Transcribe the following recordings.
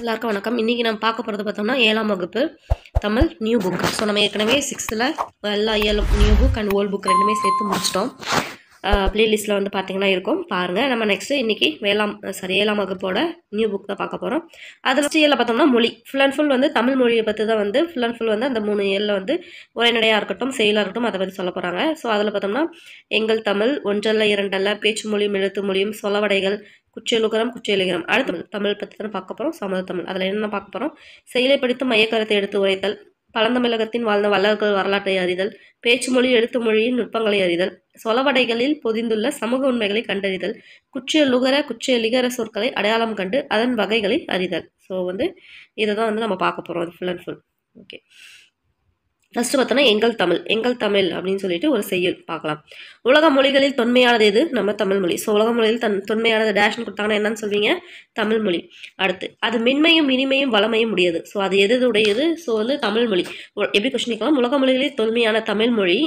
எல்லாருக்கும் வணக்கம். இன்றைக்கி நம்ம பார்க்க போகிறது பார்த்தோம்னா 7ஆம் வகுப்பு தமிழ் நியூ புக். ஸோ நம்ம ஏற்கனவே 6th எல்லா இயலும் new book and volt book ரெண்டுமே சேர்த்து முடிச்சிட்டோம். ப்ளேலிஸ்ட்டில் வந்து பார்த்திங்கன்னா இருக்கும், பாருங்கள். நம்ம நெக்ஸ்ட்டு இன்றைக்கி 7ஆம் வகுப்போட நியூ புக் தான் பார்க்க போகிறோம். அதில் இயலில் பார்த்தோம்னா மொழி ஃபுல் அண்ட் ஃபுல் வந்து தமிழ் மொழியை பற்றி தான் வந்து ஃபுல் அண்ட் ஃபுல் வந்து அந்த 3 இயலில் வந்து உரைநடையாக இருக்கட்டும், செயலாக இருக்கட்டும், அதை பற்றி சொல்ல போகிறாங்க. ஸோ அதில் பார்த்தோம்னா எங்கள் தமிழ், ஒன்றல்ல இரண்டல்ல, பேச்சு மொழியும் எழுத்து மொழியும், சொலவடைகள், குற்றியலுகரம், குற்றியலுகரம். அடுத்து தமிழ் பற்றி தான் பார்க்க போகிறோம். சமத தமிழ் அதில் என்ன பார்க்க போகிறோம்? செயலை படித்து மையக்கருத்தை எடுத்து உரைத்தல், பழந்தமிழகத்தின் வாழ்ந்த வள்ளல்கள் வரலாற்றை அறிதல், பேச்சு மொழி எழுத்து மொழியின் நுட்பங்களை அறிதல், சொலவடைகளில் பொதிந்துள்ள சமூக உண்மைகளை கண்டறிதல், குற்றியலுகர குற்றியலிகர சொற்களை அடையாளம் கண்டு அதன் வகைகளை அறிதல். ஸோ வந்து இதை தான் வந்து நம்ம பார்க்க போகிறோம், அது full and full. Okay, first பார்த்தோன்னா எங்கள் தமிழ் அப்படின்னு சொல்லிட்டு ஒரு செய்யுள் பார்க்கலாம். உலக மொழிகளில் தொன்மையானது எது? நம்ம தமிழ் மொழி. ஸோ உலக மொழியில் தொன்மையானது டேஷ்னு கொடுத்தாங்கன்னா என்னன்னு சொல்வீங்க? தமிழ் மொழி. அடுத்து அது மென்மையும் இனிமையும் வளமையும் உடையது. ஸோ அது எது உடையது? ஸோ வந்து தமிழ் மொழி. எப்படி கொஸ்டின் கேட்கலாம்? உலக மொழிகளில் தொன்மையான தமிழ் மொழி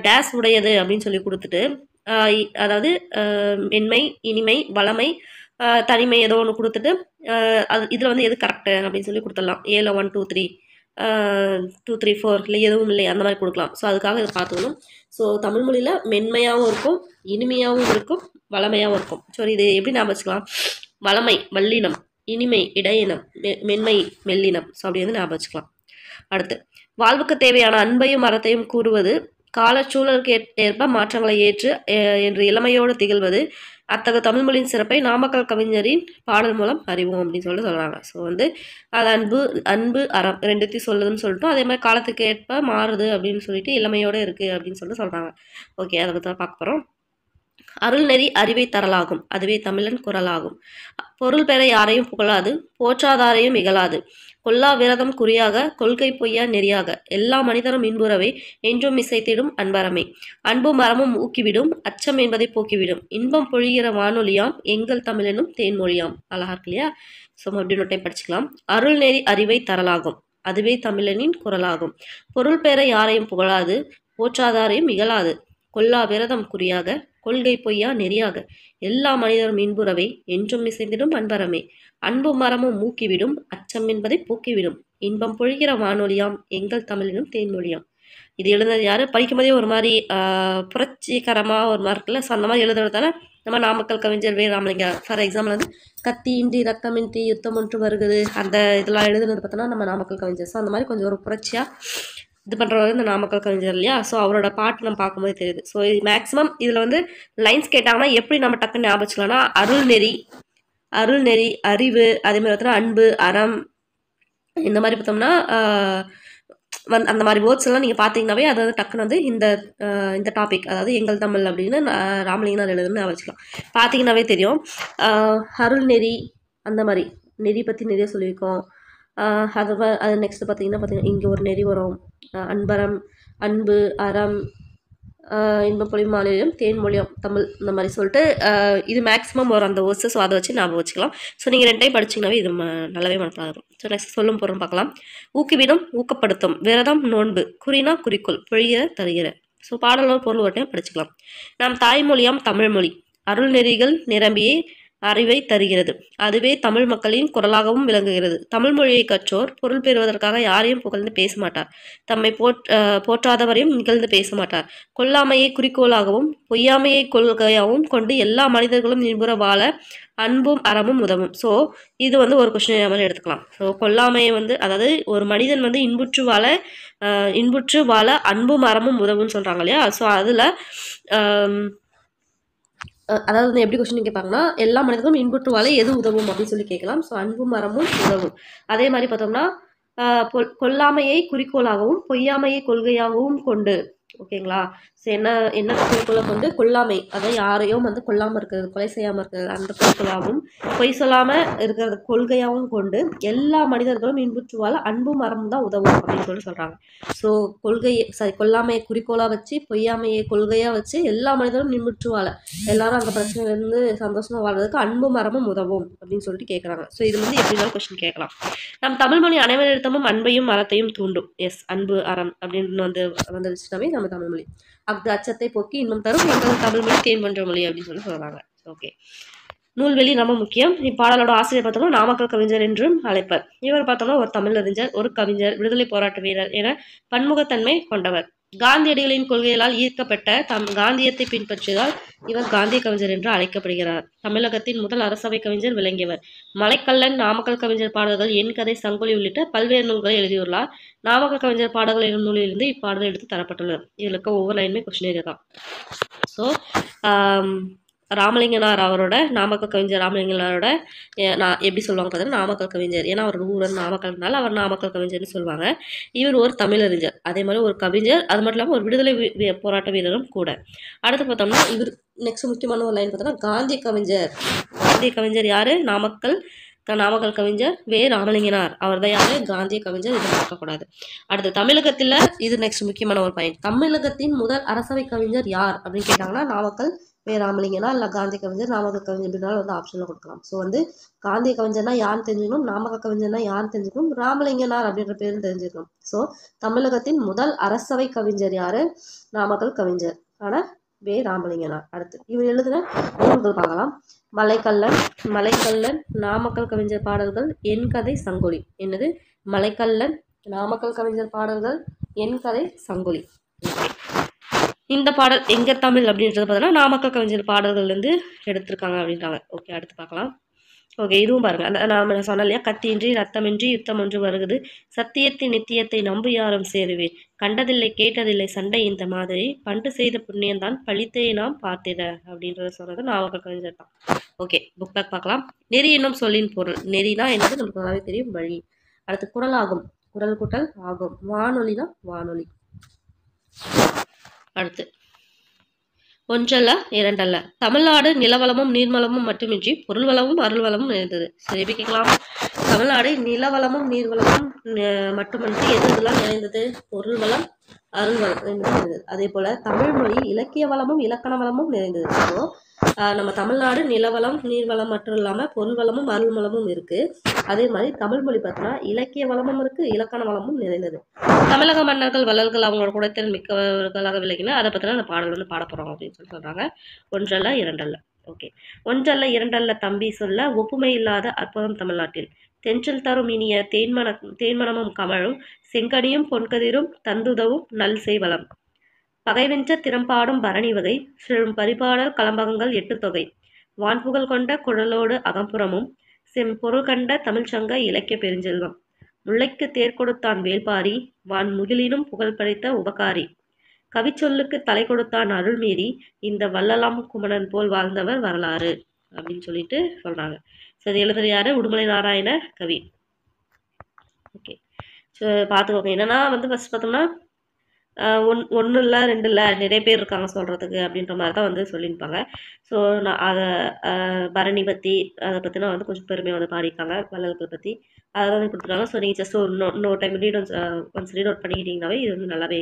டேஷ் உடையது அப்படின்னு சொல்லி கொடுத்துட்டு, அதாவது மென்மை, இனிமை, வளமை, தனிமை ஏதோ ஒன்று கொடுத்துட்டு அது இதில் வந்து எது கரெக்டு அப்படின்னு சொல்லி கொடுத்துடலாம். ஏல 1 2 3 2 3 4 இல்லை எதுவும் இல்லை அந்த மாதிரி கொடுக்கலாம். ஸோ அதுக்காக இதை பார்த்துக்கணும். ஸோ தமிழ் மொழியில் மென்மையாகவும் இருக்கும், இனிமையாகவும் இருக்கும், வளமையாகவும் இருக்கும். ஸோ இது எப்படி ஞாபகம் வச்சுக்கலாம்? வளமை வல்லினம், இனிமை இடையினம், மென்மை மெல்லினம். ஸோ அப்படி வந்து ஞாபகம் வச்சுக்கலாம். அடுத்து வாழ்வுக்கு தேவையான அன்பையும் அறத்தையும் கூறுவது, காலச்சூழலுக்கு ஏற்ப மாற்றங்களை ஏற்று என்று இளமையோடு திகழ்வது, அத்தகைய தமிழ்மொழியின் சிறப்பை நாமக்கல் கவிஞரின் பாடல் மூலம் அறிவோம் அப்படின்னு சொல்கிறாங்க. ஸோ வந்து அது அன்பு அறம் ரெண்டுத்தையும் சொல்லுதுன்னு சொல்லிட்டோம். அதே மாதிரி காலத்துக்கு ஏற்ப மாறுது அப்படின்னு சொல்லிட்டு இளமையோடு இருக்குது அப்படின்னு சொல்கிறாங்க. ஓகே, அதை பற்றி தான் பார்க்க போகிறோம். அருள்நெறி அறிவை தரலாகும், அதுவே தமிழன் குரலாகும். பொருள் பெற யாரையும் புகழாது, போற்றாதாரையும் இகழாது, கொல்லா விரதம் குறியாக, கொள்கை பொய்யா நெறியாக, எல்லா மனிதரும் இன்புறவே என்றும் இசைத்திடும் அன்பரமே. அன்பும் மரமும் ஊக்கிவிடும், அச்சம் என்பதை போக்கிவிடும், இன்பம் பொழிகிற வானொலியாம் எங்கள் தமிழனும் தேன்மொழியாம். அழகா இருக்கு இல்லையா? ஸோ அப்படி நோட்டை படிச்சுக்கலாம். அருள்நெறி அறிவை தரலாகும், அதுவே தமிழனின் குரலாகும். பொருள் பெற யாரையும் புகழாது, போற்றாதாரையும் இகழாது, கொல்லா விரதம் குறியாக, கொள்கை பொய்யா நெறியாக, எல்லா மனிதரும் இன்புறவே என்றும் இசைந்திடும் அன்பரமே. அன்பு மரமும் மூக்கிவிடும், அச்சம் என்பதை போக்கிவிடும், இன்பம் பொழிகிற வானொலியாம் எங்கள் தமிழினும் தேன்மொழியாம். இது எழுதுனது யார்? படிக்கும்போதே ஒரு மாதிரி புரட்சிகரமாக ஒரு மாதிரி இருக்குல்ல. ஸோ அந்த மாதிரி எழுதுறதால நம்ம நாமக்கல் கவிஞர் வே. ராமலிங்கம். ஃபார் எக்ஸாம்பிள் வந்து கத்தியின்றி ரத்தமின்றி யுத்தம் ஒன்று வருகிறது, அந்த இதெல்லாம் எழுதுனது பார்த்தோன்னா நம்ம நாமக்கல் கவிஞர். ஸோ அந்த மாதிரி கொஞ்சம் ஒரு புரட்சியாக இது பண்ணுறவர் இந்த நாமக்கல் கவிஞர் இல்லையா? ஸோ அவரோட பாட்டு நம்ம பார்க்கும்போது தெரியுது. ஸோ இது மேக்ஸிமம் இதில் வந்து லைன்ஸ் கேட்டாங்கன்னா எப்படி நம்ம டக்குன்னு ஞாபகம் வச்சுக்கலாம்னா, அருள்நெறி அறிவு, அதே மாதிரி பார்த்தோன்னா அன்பு அறம், இந்த மாதிரி பார்த்தோம்னா அந்த மாதிரி வேர்ட்ஸ் எல்லாம் நீங்கள் பார்த்தீங்கன்னாவே அது வந்து டக்குன்னு வந்து இந்த டாபிக், அதாவது எங்கள் தமிழ் அப்படின்னு ராமலிங்கனார் எழுதுன்னு ஞாபகம் வச்சுக்கலாம். பார்த்தீங்கன்னாவே தெரியும். அருள்நெறி அந்த மாதிரி நெறி பற்றி நிறைய சொல்லியிருக்கோம். அது நெக்ஸ்ட் பார்த்தீங்கன்னா இங்கே ஒரு நெறி வரும், அன்பரம், அன்பு அறம், இன்பப்பொழி மாநிலம் தேன்மொழியம் தமிழ், இந்த மாதிரி சொல்லிட்டு இது மேக்ஸிமம் வரும் அந்த வேர்ட்ஸு. ஸோ அதை வச்சு ஞாபகம் வச்சுக்கலாம். ஸோ நீங்கள் 2 டைம் படிச்சிங்கனாவே இது நல்லாவே மனசில் வரும். ஸோ நெக்ஸ்ட் சொல்லும் பொருள் பார்க்கலாம். ஊக்குவிடும் ஊக்கப்படுத்தும், விரதம் நோன்பு, குறினா குறிக்கோள், பொழிகிற தருகிற. ஸோ பாடலோட பொருள் ஒரு டைம் படிச்சுக்கலாம். நாம் தாய்மொழியாம் தமிழ்மொழி, அருள்நெறிகள் நிரம்பியே அறிவை தருகிறது, அதுவே தமிழ் மக்களின் குரலாகவும் விளங்குகிறது. தமிழ் மொழியை கற்றோர் பொருள் பெறுவதற்காக யாரையும் புகழ்ந்து பேச மாட்டார், தம்மை போற்றாதவரையும் நிகழ்ந்து பேச மாட்டார். கொல்லாமையை குறிக்கோளாகவும் பொய்யாமையை கொள்கையாகவும் கொண்டு எல்லா மனிதர்களும் இன்புற வாழ அன்பும் அறமும் உதவும். ஸோ இது வந்து ஒரு கொஸ்டின் மாதிரி எடுத்துக்கலாம். ஸோ கொல்லாமையை வந்து, அதாவது ஒரு மனிதன் வந்து இன்புற்று வாழ அன்பும் அறமும் உதவுன்னு சொல்கிறாங்க இல்லையா? ஸோ அதில் அதாவது வந்து எப்படி கொஸ்டின் கேட்பாங்கன்னா, எல்லா மனிதர்களும் இன்புற்று வாழ எது உதவும் அப்படின்னு சொல்லி கேட்கலாம். ஸோ அன்பும் மரமும் உதவும். அதே மாதிரி பார்த்தோம்னா கொல்லாமையை குறிக்கோளாகவும் பொய்யாமையை கொள்கையாகவும் கொண்டு, ஓகேங்களா? ஸோ என்ன குறிக்கோளை கொண்டு? கொல்லாமை, அதாவது யாரையும் வந்து கொல்லாமல் இருக்கிறது, கொலை செய்யாமல் இருக்கிறது, அந்த குறிக்கோளாகவும், பொய் சொல்லாமல் இருக்கிறது கொள்கையாகவும் கொண்டு எல்லா மனிதர்களும் இன்புற்று வாழ அன்பும் மரமும் தான் உதவும் அப்படின்னு சொல்லி சொல்கிறாங்க. ஸோ கொல்லாமையை குறிக்கோளாக வச்சு பொய்யாமையை கொள்கையாக வச்சு எல்லா மனிதரும் இன்புற்று வாழ, எல்லாரும் அந்த பிரச்சனையிலேருந்து சந்தோஷமாக வாழ்றதுக்கு அன்பும் மரமும் உதவும் அப்படின்னு சொல்லிட்டு கேட்குறாங்க. ஸோ இது வந்து எப்படினாலும் கொஸ்டின் கேட்கலாம். நம் தமிழ்மொழி அனைவரிடமும் அன்பையும் அறத்தையும் தூண்டும். எஸ், அன்பு அறம் அப்படின்னு வந்துருச்சுனாவே நம்ம தமிழ்மொழி. அச்சத்தை போக்கி இன்னும் தரும் எங்கள் தமிழ்மொழி தேன் போன்ற மொழி அப்படின்னு சொல்கிறாங்க. ஓகே, நூல்வெளி ரொம்ப முக்கியம். இப்பாடலோட ஆசிரியர் பார்த்தோம்னா நாமக்கல் கவிஞர் என்றும் அழைப்பர். இவர் பார்த்தோம்னா ஒரு தமிழறிஞர், ஒரு கவிஞர், விடுதலை போராட்ட வீரர் என பன்முகத்தன்மை கொண்டவர். காந்தியடிகளின் கொள்கைகளால் ஈர்க்கப்பட்ட காந்தியத்தை பின்பற்றியதால் இவர் காந்திய கவிஞர் என்று அழைக்கப்படுகிறார். தமிழகத்தின் முதல் அரசவை கவிஞர் விளங்கியவர். மலைக்கல்லன், நாமக்கல் கவிஞர் பாடல்கள், என் கதை, சங்கொலி உள்ளிட்ட பல்வேறு நூல்களை எழுதியுள்ளார். நாமக்கல் கவிஞர் பாடல்கள் எனும் நூலிலிருந்து இப்பாடல் எடுத்து தரப்பட்டுள்ளது. இதில் இருக்க ஒவ்வொரு லைனுமே கொஸ்டின் தான். ஸோ ராமலிங்கனார் அவரோட நாமக்கல் கவிஞர் ராமலிங்கனாரோட நான் எப்படி சொல்லுவாங்க பார்த்தீங்கன்னா நாமக்கல் கவிஞர். ஏன்னா அவர் ஊர் நாமக்கல்னால அவர் நாமக்கல் கவிஞர்னு சொல்லுவாங்க. இவர் ஒரு தமிழறிஞர், அதே மாதிரி ஒரு கவிஞர், அது மட்டும் இல்லாமல் ஒரு விடுதலை போராட்ட வீரரும் கூட. அடுத்து பார்த்தோம்னா இவர் நெக்ஸ்ட் முக்கியமான ஒரு லைன் பார்த்தோம்னா காந்திய கவிஞர். காந்திய கவிஞர் யாரு? நாமக்கல் கவிஞர் வே ராமலிங்கனார். அவர் தான் யாரு? காந்திய கவிஞர். இதை பார்க்கக்கூடாது. அடுத்து தமிழகத்தில் இது நெக்ஸ்ட் முக்கியமான ஒரு பாயிண்ட். தமிழகத்தின் முதல் அரசவை கவிஞர் யார் அப்படின்னு கேட்டாங்கன்னா நாமக்கல் வே ராமலிங்கனார், இல்லை காந்திய கவிஞர், நாமக்கல் கவிஞர் அப்படின்னாலும் வந்து ஆப்ஷனில் கொடுக்கலாம். ஸோ வந்து காந்திய கவிஞர்னா யாருன்னு தெரிஞ்சுக்கணும், நாமக்கல் கவிஞர்னா யாருன்னு தெரிஞ்சுக்கணும், ராமலிங்கனார் அப்படின்ற பேரும் தெரிஞ்சுக்கணும். ஸோ தமிழகத்தின் முதல் அரசவை கவிஞர் யாரு? நாமக்கல் கவிஞர் ஆனால் வே ராமலிங்கனார். அடுத்து இவர் எழுதின நூல்கள் பார்க்கலாம். மலைக்கல்லன், நாமக்கல் கவிஞர் பாடல்கள், என் கதை, சங்கொலி. என்னது? மலைக்கல்லன், நாமக்கல் கவிஞர் பாடல்கள், என் கதை, சங்கொலி. இந்த பாடல் எங்க தமிழ் அப்படின்றது பார்த்தோன்னா நாமக்கல் கவிஞர் பாடல்கள்லேருந்து எடுத்திருக்காங்க அப்படின்றாங்க. ஓகே, அடுத்து பார்க்கலாம். ஓகே, இதுவும் பாருங்க. நான் சொன்னேன் இல்லையா, கத்தியின்றி ரத்தமின்றி யுத்தம் ஒன்று வருகுது, சத்தியத்தின் நித்தியத்தை நம்பு யாரும் சேருவேன், கண்டதில்லை கேட்டதில்லை சண்டை இந்த மாதிரி, பண்டு செய்த புண்ணியம்தான் பழித்தே நாம் பார்த்திட அப்படின்றத சொன்னது நாமக்கல் கவிஞர் தான். ஓகே, புக் பேக் பார்க்கலாம். நெறி என்னும் சொல்லின் பொருள். நெறினா என்னது நமக்கு நல்லாவே தெரியும், வழி. அடுத்து குரல் ஆகும், குரல் கூட்டல் ஆகும். வானொலினா வானொலி. அடுத்து ஒன்றல்ல இரண்டல்ல, தமிழ்நாடு நிலவளமும் நீர்வளமும் மட்டுமின்றி பொருள் வளமும் அருள் வளமும் நிறைந்தது. சரி, கேட்கலாம். தமிழ்நாடு நிலவளமும் நீர்வளமும் மட்டுமின்றி எதெல்லாம் நிறைந்தது? பொருள் வளம், அருள் வளம் நிறைந்தது. அதே போல தமிழ் மொழி இலக்கிய வளமும் இலக்கண வளமும் நிறைந்தது. ஸோ நம்ம தமிழ்நாடு நிலவளம் நீர்வளம் மட்டும் இல்லாமல் பொருள் வளமும் அருள் வளமும் இருக்கு. அதே மாதிரி தமிழ் மொழி பார்த்தோன்னா இலக்கிய வளமும் இருக்கு, இலக்கண வளமும் நிறைந்தது. தமிழக மன்னர்கள் வள்ளல்கள் அவங்களோட குணத்திறன் மிக்கவர்களாக விளங்கினா அதை பற்றினா அந்த பாடல் வந்து பாட போகிறோம் அப்படின்னு சொல்லி சொல்கிறாங்க. ஒன்றல்ல இரண்டல்ல. ஓகே, ஒன்றல்ல இரண்டல்ல தம்பி சொல்ல ஒப்புமை இல்லாத அற்புதம் தமிழ்நாட்டில், தென்றல் தரும் இனிய தேன்மணமும் கமழும், செங்கனியும் பொன்கதிரும் தந்துதவும் நல் செய்வளம், பகைவென்ற திறம்பாடும் பரணி வகை, செழும் பரிபாடல் கலம்பகங்கள் 8 தொகை, வான்புகழ் கொண்ட குழலோடு அகம்புறமும், செம்பொருள் கண்ட தமிழ்ச்சங்க இலக்கிய பெருஞ்செல்வம், முல்லைக்கு தேர் கொடுத்தான் வேல்பாரி, வான் முகிலினும் புகழ் படைத்த உபகாரி, கவிச்சொல்லுக்கு தலை கொடுத்தான் அருள்மீறி, இந்த வள்ளலாம் குமணன் போல் வாழ்ந்தவர் வரலாறு அப்படின்னு சொல்லிட்டு சொல்றாங்க. ஸோ இது எழுதுறது யாரு? உடுமலை நாராயண கவி. ஓகே, ஸோ பார்த்துக்கோங்க. என்னன்னா வந்து ஃபர்ஸ்ட் பார்த்தோம்னா ஒன்று இல்லை ரெண்டு இல்லை நிறைய பேர் இருக்காங்க சொல்கிறதுக்கு அப்படின்ற மாதிரி தான் வந்து சொல்லியிருப்பாங்க. ஸோ நான் அதை பரணி பற்றி அதை பற்றினா வந்து கொஞ்சம் பெருமையாக வந்து பாடியிருக்காங்க, வள்ளல்கள் பற்றி அதை வந்து கொடுத்துருக்காங்க. ஸோ நீங்கள் ஜஸ்ட் இன்னொரு டைம் ஒன்ஸ் ரீட் அவுட் பண்ணிக்கிட்டிங்கனாவே இது வந்து நல்லாவே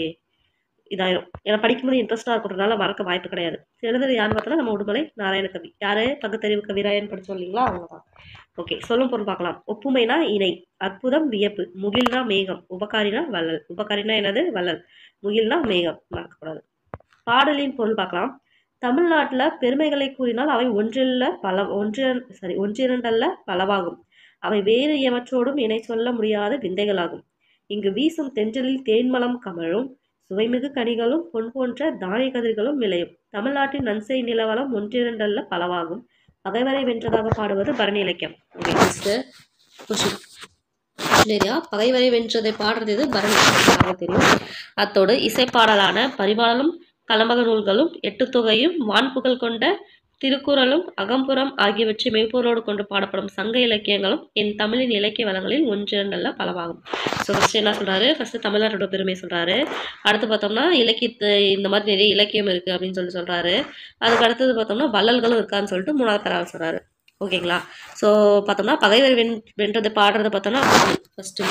இதாயிரும். ஏன்னா படிக்கும்போது இன்ட்ரெஸ்ட்டாக இருக்கிறதுனால மறக்க வாய்ப்பு கிடையாது. எழுதுறது யாருன்னு பார்த்தோன்னா நம்ம உடுமலை நாராயண கவி. யார்? பகுத்தறிவு கவிராயன் படித்தோம் இல்லைங்களா, அவங்க தான். ஓகே, சொல்லும் பொருள் பார்க்கலாம். ஒப்புமைனா இணை, அற்புதம் வியப்பு, முகில்னா மேகம், உபகாரினா வள்ளல். உபகாரினா என்னது? வள்ளல். முகில்னா மேகம், மறக்கக்கூடாது. பாடலின் பொருள் பார்க்கலாம். தமிழ்நாட்டில் பெருமைகளை கூறினால் அவை ஒன்றிரண்டல்ல பலவாகும், அவை வேறு எவற்றோடும் இணை சொல்ல முடியாத விந்தைகளாகும். இங்கு வீசும் தென்றலில் தேன்மலம் கமழும், சுவைமிகு கனிகளும் பொன் போன்ற தானிய கதிர்களும் விளையும். தமிழ்நாட்டின் நன்செய் நிலவளம் ஒன்றிரண்டல்ல பலவாகும், பகைவரை வென்றதாக பாடுவது பரணி இலக்கியம். பகைவரை வென்றதை பாடுறது இது பரணி தெரியும். அத்தோடு இசைப்பாடலான பரிபாடலும் கலம்பக நூல்களும் 8 தொகையும் வான்புகழ் கொண்ட திருக்குறளும் அகம்புறம் ஆகியவற்றை மெய்ப்பொருளோடு கொண்டு பாடப்படும் சங்க இலக்கியங்களும் என் தமிழின் இலக்கிய வளங்களில் ஒன்றிரண்டல்ல பலவாகும். ஸோ ஃபஸ்ட்டு என்ன சொல்கிறாரு? ஃபஸ்ட்டு தமிழ்நாட்டோட பெருமை சொல்கிறாரு. அடுத்து பார்த்தோம்னா இந்த மாதிரி நிறைய இலக்கியம் இருக்குது அப்படின்னு சொல்கிறாரு. அதுக்கு அடுத்தது பார்த்தோம்னா வள்ளல்களும் இருக்கான்னு சொல்லிட்டு 3வது தரால் சொல்கிறாரு. ஓகேங்களா? ஸோ பார்த்தோம்னா பகைவர் வென்றது பாடுறது பார்த்தோம்னா ஃபஸ்ட்டு.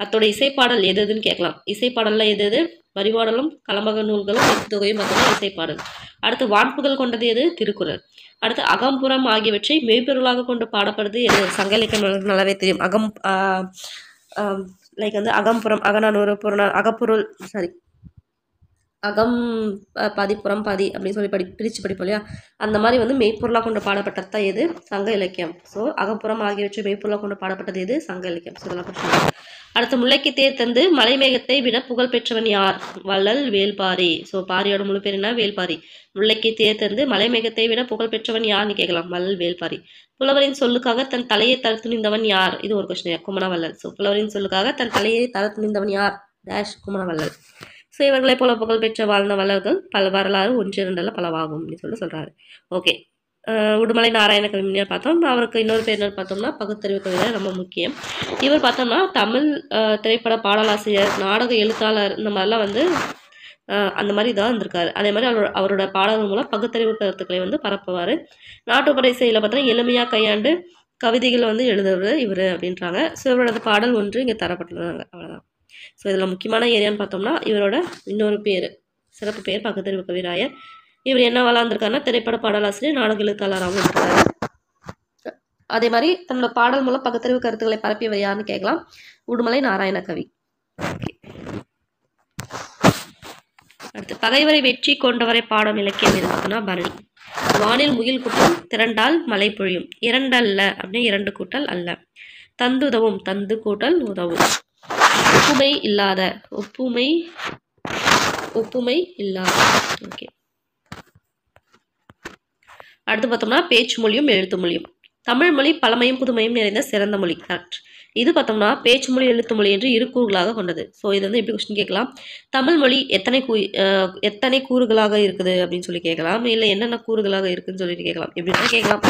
அத்தோட இசைப்பாடல் எது எதுன்னு கேட்கலாம். இசைப்பாடலில் எது எது? பரிபாடலும் கலம்பக நூல்களும் 8 தொகையும் பார்த்தோம்னா இசைப்பாடல். அடுத்து வான்புகழ் கொண்டது எது? திருக்குறள். அடுத்து அகம்புறம் ஆகியவற்றை மெய்ப்பொருளாக கொண்டு பாடப்படுறது எது? சங்க இலக்கியம் நல்லாவே தெரியும். லைக் வந்து அகம்புறம், அகநானூறு, அகப்பொருள், அகம் பாதி புறம் பாதி அப்படின்னு சொல்லி பிரித்து படிப்போம் இல்லையா, அந்த மாதிரி வந்து மெய்ப்பொருளாக கொண்டு பாடப்பட்டது தான் எது, சங்க இலக்கியம். ஸோ அகப்புறம் ஆகியவற்றை மெய்ப்பொருளாக கொண்டு பாடப்பட்டது எது, சங்க இலக்கியம். ஸோ இதெல்லாம் படிச்சுக்கோங்க. அடுத்து முல்லைக்கு தேர் தந்து மலைமேகத்தை விட புகழ் பெற்றவன் யார், வள்ளல் வேள்பாரி. ஸோ பாரியோட முழு பேர் என்ன, வேள்பாரி. முல்லைக்கு தேர் தந்து மலைமேகத்தை விட புகழ் பெற்றவன் யார்னு கேட்கலாம், வள்ளல் வேள்பாரி. புலவரின் சொல்லுக்காக தன் தலையை தர துணிந்தவன் யார், இது ஒரு கொஸ்டின், குமணவள்ளல். ஸோ புலவரின் சொல்லுக்காக தன் தலையை தர துணிந்தவன் யார், டேஷ் குமணவள்ளல். ஸோ இவர்களை போல புகழ் பெற்ற வாழ்ந்த வள்ளல்கள் பல வரலாறு ஒன்று இரண்டல்ல பலவாகும் அப்படின்னு சொல்கிறாரு. ஓகே, உடுமலை நாராயண கவிஞர் பார்த்தோம். அவருக்கு இன்னொரு பேர் என்ன பார்த்தோம்னா பகுத்தறிவு கவிஞர், ரொம்ப முக்கியம். இவர் பார்த்தோம்னா தமிழ் திரைப்பட பாடலாசிரியர், நாடக எழுத்தாளர், இந்த மாதிரிலாம் வந்து அந்த மாதிரி இதாக இருந்திருக்காரு. அதே மாதிரி அவரோட பாடல்கள் மூலம் பகுத்தறிவு கருத்துக்களை வந்து பரப்புவார். நாட்டுப்படை செயலை பார்த்தோன்னா எளிமையாக கையாண்டு கவிதைகள் வந்து எழுதுறது இவர் அப்படின்றாங்க. ஸோ இவரோட பாடல் ஒன்று இங்கே தரப்பட்டுருந்தாங்க, அவ்வளோதான். ஸோ இதில் முக்கியமான ஏரியான்னு பார்த்தோம்னா இவரோட இன்னொரு பேர், சிறப்பு பேர் பகுத்தறிவு கவிராயர். இவர் என்ன வளர்ந்துருக்காருன்னா திரைப்பட பாடலாசிரியர், நாடக எழுத்தாளராகவும் இருக்காரு. அதே மாதிரி தன்னோட பாடல் மூலம் பகுத்தறிவு கருத்துக்களை பரப்பியவர் யாருன்னு கேட்கலாம், உடுமலை நாராயண கவி. அடுத்து பகைவரை வெற்றி கொண்டவரை பாடம் இலக்கியம் எது பார்த்தோம்னா பரணி. வானில் முகில் கூட்டம் திரண்டால் மழை பொழியும், இரண்டல்ல அப்படின்னு இரண்டு கூட்டல் அல்ல. தந்துதவும், தந்து கூட்டல் உதவும். ஒப்புமை இல்லாத, ஒப்புமை இல்லாத. ஓகே, அடுத்து பார்த்தோம்னா பேச்சு மொழியும் எழுத்து மொழியும். தமிழ் மொழி பழமையும் புதுமையும் நிறைந்த சிறந்த மொழி, கரெக்ட். இது பார்த்தோம்னா பேச்சு மொழி எழுத்து மொழி என்று இரு கூறுகளாக கொண்டது. ஸோ இது வந்து எப்படி கொஸ்டின் கேட்கலாம், தமிழ் மொழி எத்தனை கூறுகளாக இருக்குது அப்படின்னு சொல்லி கேட்கலாம், இல்லை என்னென்ன கூறுகளாக இருக்குதுன்னு சொல்லிட்டு கேட்கலாம், இப்படின்னா கேட்கலாம்.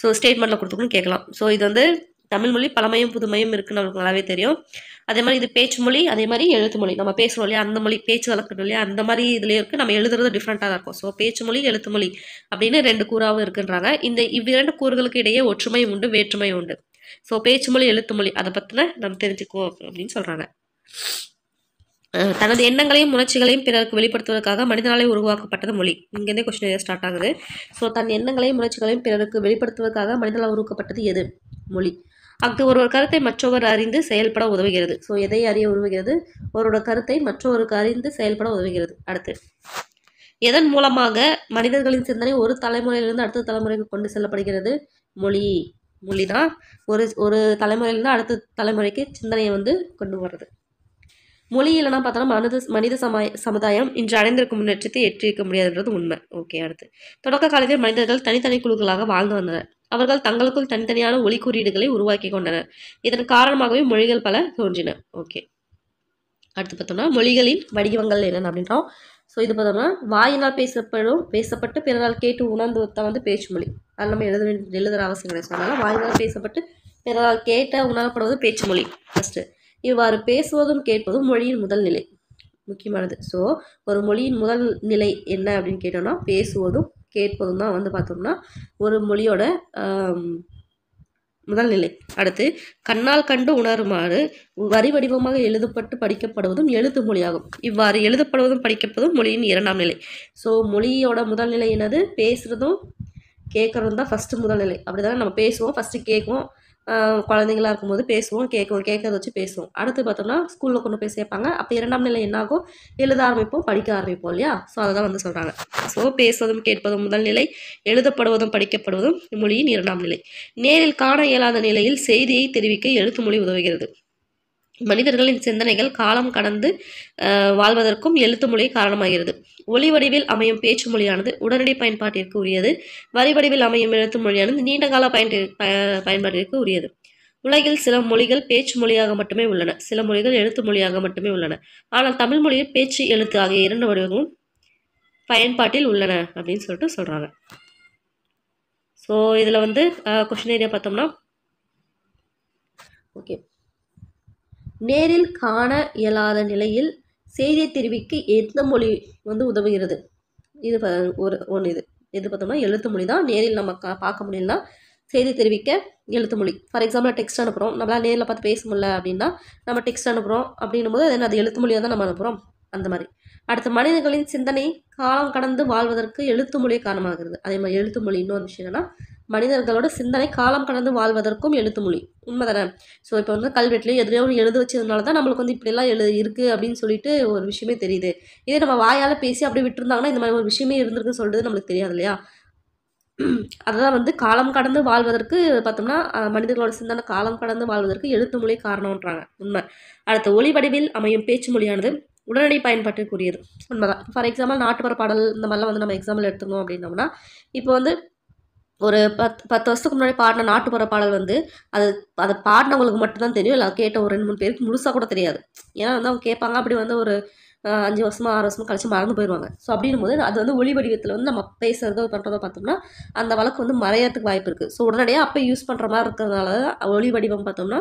ஸோ ஸ்டேட்மெண்ட்டில் கொடுத்துக்கணும் கேட்கலாம். ஸோ இது வந்து தமிழ் மொழி பழமையும் புதுமையும் இருக்குன்னு நமக்கு நல்லாவே தெரியும். அதே மாதிரி இது பேச்சு மொழி, அதே மாதிரி எழுத்து மொழி, நம்ம பேசுகிறோம் இல்லையா அந்த மொழி, பேச்சு வழக்கணும் இல்லையா அந்த மாதிரி இதுலேயே இருக்குது. நம்ம எழுதுறது டிஃப்ரெண்ட்டாக தான் இருக்கும். ஸோ பேச்சு மொழி எழுத்து மொழி அப்படின்னு ரெண்டு கூறாகவும் இருக்குன்றாங்க. இவ்விரண்டு கூறுகளுக்கு இடையே ஒற்றுமை உண்டு, வேற்றுமை உண்டு. ஸோ பேச்சு மொழி எழுத்து மொழி அதை பற்றின நம்ம தெரிஞ்சுக்குவோம் அப்படின்னு சொல்கிறாங்க. தனது எண்ணங்களையும் உணர்ச்சிகளையும் பிறருக்கு வெளிப்படுத்துவதற்காக மனிதனாலே உருவாக்கப்பட்டது மொழி. இங்கேருந்தே கொஸ்டின் ஸ்டார்ட் ஆகுது. ஸோ தன் எண்ணங்களையும் உணர்ச்சிகளையும் பிறருக்கு வெளிப்படுத்துவதற்காக மனிதனால் உருவாக்கப்பட்டது எது, மொழி. அங்கு ஒருவர் கருத்தை மற்றவர் அறிந்து செயல்பட உதவுகிறது. ஸோ எதை அறிய உதவுகிறது, ஒருவரோட கருத்தை மற்றவருக்கு அறிந்து செயல்பட உதவுகிறது. அடுத்து எதன் மூலமாக மனிதர்களின் சிந்தனை ஒரு தலைமுறையிலிருந்து அடுத்த தலைமுறைக்கு கொண்டு செல்லப்படுகிறது, மொழி. மொழி தான் ஒரு தலைமுறையிலிருந்து அடுத்த தலைமுறைக்கு சிந்தனையை வந்து கொண்டு வர்றது. மொழி இல்லைனா பார்த்தோன்னா மனித சமுதாயம் இன்று அடைந்திருக்கும் முன்னேற்றத்தை எட்டியிருக்க முடியாதுன்றது உண்மை. ஓகே, அடுத்து தொடக்க காலத்தில் மனிதர்கள் தனித்தனி குழுக்களாக வாழ்ந்து வந்தனர். அவர்கள் தங்களுக்குள் தனித்தனியான ஒலி குறியீடுகளை உருவாக்கி கொண்டனர். இதன் காரணமாகவே மொழிகள் பல தோன்றின. ஓகே, அடுத்து பார்த்தோம்னா மொழிகளின் வடிவங்கள் என்னென்ன அப்படின்றோம். ஸோ இது பார்த்தோம்னா வாயினால் பேசப்பட்டு பிறரால் கேட்டு உணர்ந்து தான் வந்து பேச்சு மொழி. அது நம்ம எழுதுகிற அவசியம் கிடையாது. அதனால் வாயினால் பேசப்பட்டு பிறரால் கேட்ட உணரப்படுவது பேச்சு மொழி ஃபஸ்ட்டு. இவ்வாறு பேசுவதும் கேட்பதும் மொழியின் முதல் நிலை, முக்கியமானது. ஸோ ஒரு மொழியின் முதல் நிலை என்ன அப்படின்னு கேட்டோம்னா பேசுவதும் கேட்பதும் தான் வந்து பார்த்தோம்னா ஒரு மொழியோட முதல் நிலை. அடுத்து கண்ணால் கண்டு உணருமாறு வரி வடிவமாக எழுதப்பட்டு படிக்கப்படுவதும் எழுத்து மொழியாகும். இவ்வாறு எழுதப்படுவதும் படிக்கப்படுவதும் மொழியின் இரண்டாம் நிலை. ஸோ மொழியோட முதல் நிலை என்னது, பேசுகிறதும் கேட்குறதும் தான் ஃபஸ்ட்டு முதல் நிலை. அப்படி தானே நம்ம பேசுவோம், ஃபஸ்ட்டு கேட்குவோம். குழந்தைங்களா இருக்கும்போது பேசுவோம், கேட்கறத வச்சு பேசுவோம். அடுத்து பார்த்தோம்னா ஸ்கூலில் கொண்டு போய் சேர்ப்பாங்க. அப்போ இரண்டாம் நிலை என்னாகும், எழுத ஆரம்பிப்போம், படிக்க ஆரம்பிப்போம் இல்லையா. ஸோ அதை தான் வந்து சொல்கிறாங்க. ஸோ பேசுவதும் கேட்பதும் முதல் நிலை, எழுதப்படுவதும் படிக்கப்படுவதும் மொழியின் இரண்டாம் நிலை. நேரில் காண இயலாத நிலையில் செய்தியை தெரிவிக்க எழுத்து மொழி உதவுகிறது. மனிதர்களின் சிந்தனைகள் காலம் கடந்து வாழ்வதற்கும் எழுத்து மொழி காரணமாகிறது. ஒளி வடிவில் அமையும் பேச்சு மொழியானது உடனடி பயன்பாட்டிற்கு உரியது. வரி வடிவில் அமையும் எழுத்து மொழியானது நீண்டகால பயன்பாட்டிற்கு உரியது. உலகில் சில மொழிகள் பேச்சு மொழியாக மட்டுமே உள்ளன, சில மொழிகள் எழுத்து மொழியாக மட்டுமே உள்ளன. ஆனால் தமிழ் மொழியில் பேச்சு எழுத்து ஆகிய இரண்டு வடிவங்களும் பயன்பாட்டில் உள்ளன அப்படின்னு சொல்லிட்டு சொல்கிறாங்க. ஸோ இதில் வந்து கொஸ்டின் ஏரியா பார்த்தோம்னா ஓகே, நேரில் காண இயலாத நிலையில் செய்தியை தெரிவிக்க எந்த மொழி வந்து உதவுகிறது, இது ஒன்று. இது பார்த்தோம்னா எழுத்து மொழி தான். நேரில் நம்ம பார்க்க முடியலன்னா செய்தி தெரிவிக்க எழுத்து மொழி. ஃபார் எக்ஸாம்பிள் டெக்ஸ்ட் அனுப்புகிறோம், நம்மளால் நேரில் பார்த்து பேச முடியல அப்படின்னா நம்ம டெக்ஸ்ட் அனுப்புகிறோம். அப்படின்னும் போது அது எழுத்து மொழியாக தான் நம்ம அனுப்புகிறோம், அந்த மாதிரி. அடுத்து மனிதர்களின் சிந்தனை காலம் கடந்து வாழ்வதற்கு எழுத்து மொழியே காரணமாகிறது. அதே மாதிரி எழுத்து மொழி இன்னொரு விஷயம் என்னன்னா மனிதர்களோட சிந்தனை காலம் கடந்து வாழ்வதற்கும் எழுத்து மொழி. உண்மைதானே? ஸோ இப்போ வந்து கல்வெட்டுலேயும் எதுலையோ ஒன்று எழுத வச்சதுனால தான் நம்மளுக்கு வந்து இப்படிலாம் இருக்குது அப்படின்னு சொல்லிட்டு ஒரு விஷயமே தெரியுது. இதே நம்ம வாயால் பேசி அப்படியே விட்டுருந்தாங்கன்னா இந்த மாதிரி ஒரு விஷயமே இருந்திருக்குன்னு சொல்கிறது நம்மளுக்கு தெரியாது இல்லையா? அதுதான் வந்து காலம் கடந்து வாழ்வதற்கு பார்த்தோம்னா மனிதர்களோட சிந்தனை காலம் கடந்து வாழ்வதற்கு எழுத்து மொழி காரணம்ன்றாங்க. உண்மை. அடுத்து ஒளி வடிவில் அமையும் பேச்சு மொழியானது உடனடி பயன்பாட்டுக்குரியது. உண்மைதான். ஃபார் எக்ஸாம்பிள் நாட்டுப்புற பாடல் இந்த மாதிரிலாம் வந்து நம்ம எக்ஸாம்பிள் எடுத்துக்கணும் அப்படின்னோம்னா இப்போ வந்து ஒரு 10 வருஷத்துக்கு முன்னாடி பாடின நாட்டுப்புற பாடல் வந்து அதை பாடினவங்களுக்கு மட்டும்தான் தெரியும். இல்லை கேட்ட ஒரு 2-3 பேருக்கு முழுசாக கூட தெரியாது. ஏன்னா வந்து அவங்க கேட்பாங்க அப்படி வந்து ஒரு 5 வருஷமா 6 வருஷமா கழிச்சு மறந்து போயிடுவாங்க. ஸோ அப்படின்னும் போது அது வந்து ஒளி வடிவத்தில் வந்து நம்ம பேசுகிறதோ பண்ணுறதோ பார்த்தோம்னா அந்த வழக்கு வந்து மறையறதுக்கு வாய்ப்பு இருக்குது. ஸோ உடனடியாக அப்போ யூஸ் பண்ணுற மாதிரி இருக்கிறதுனால ஒளி வடிவம் பார்த்தோம்னா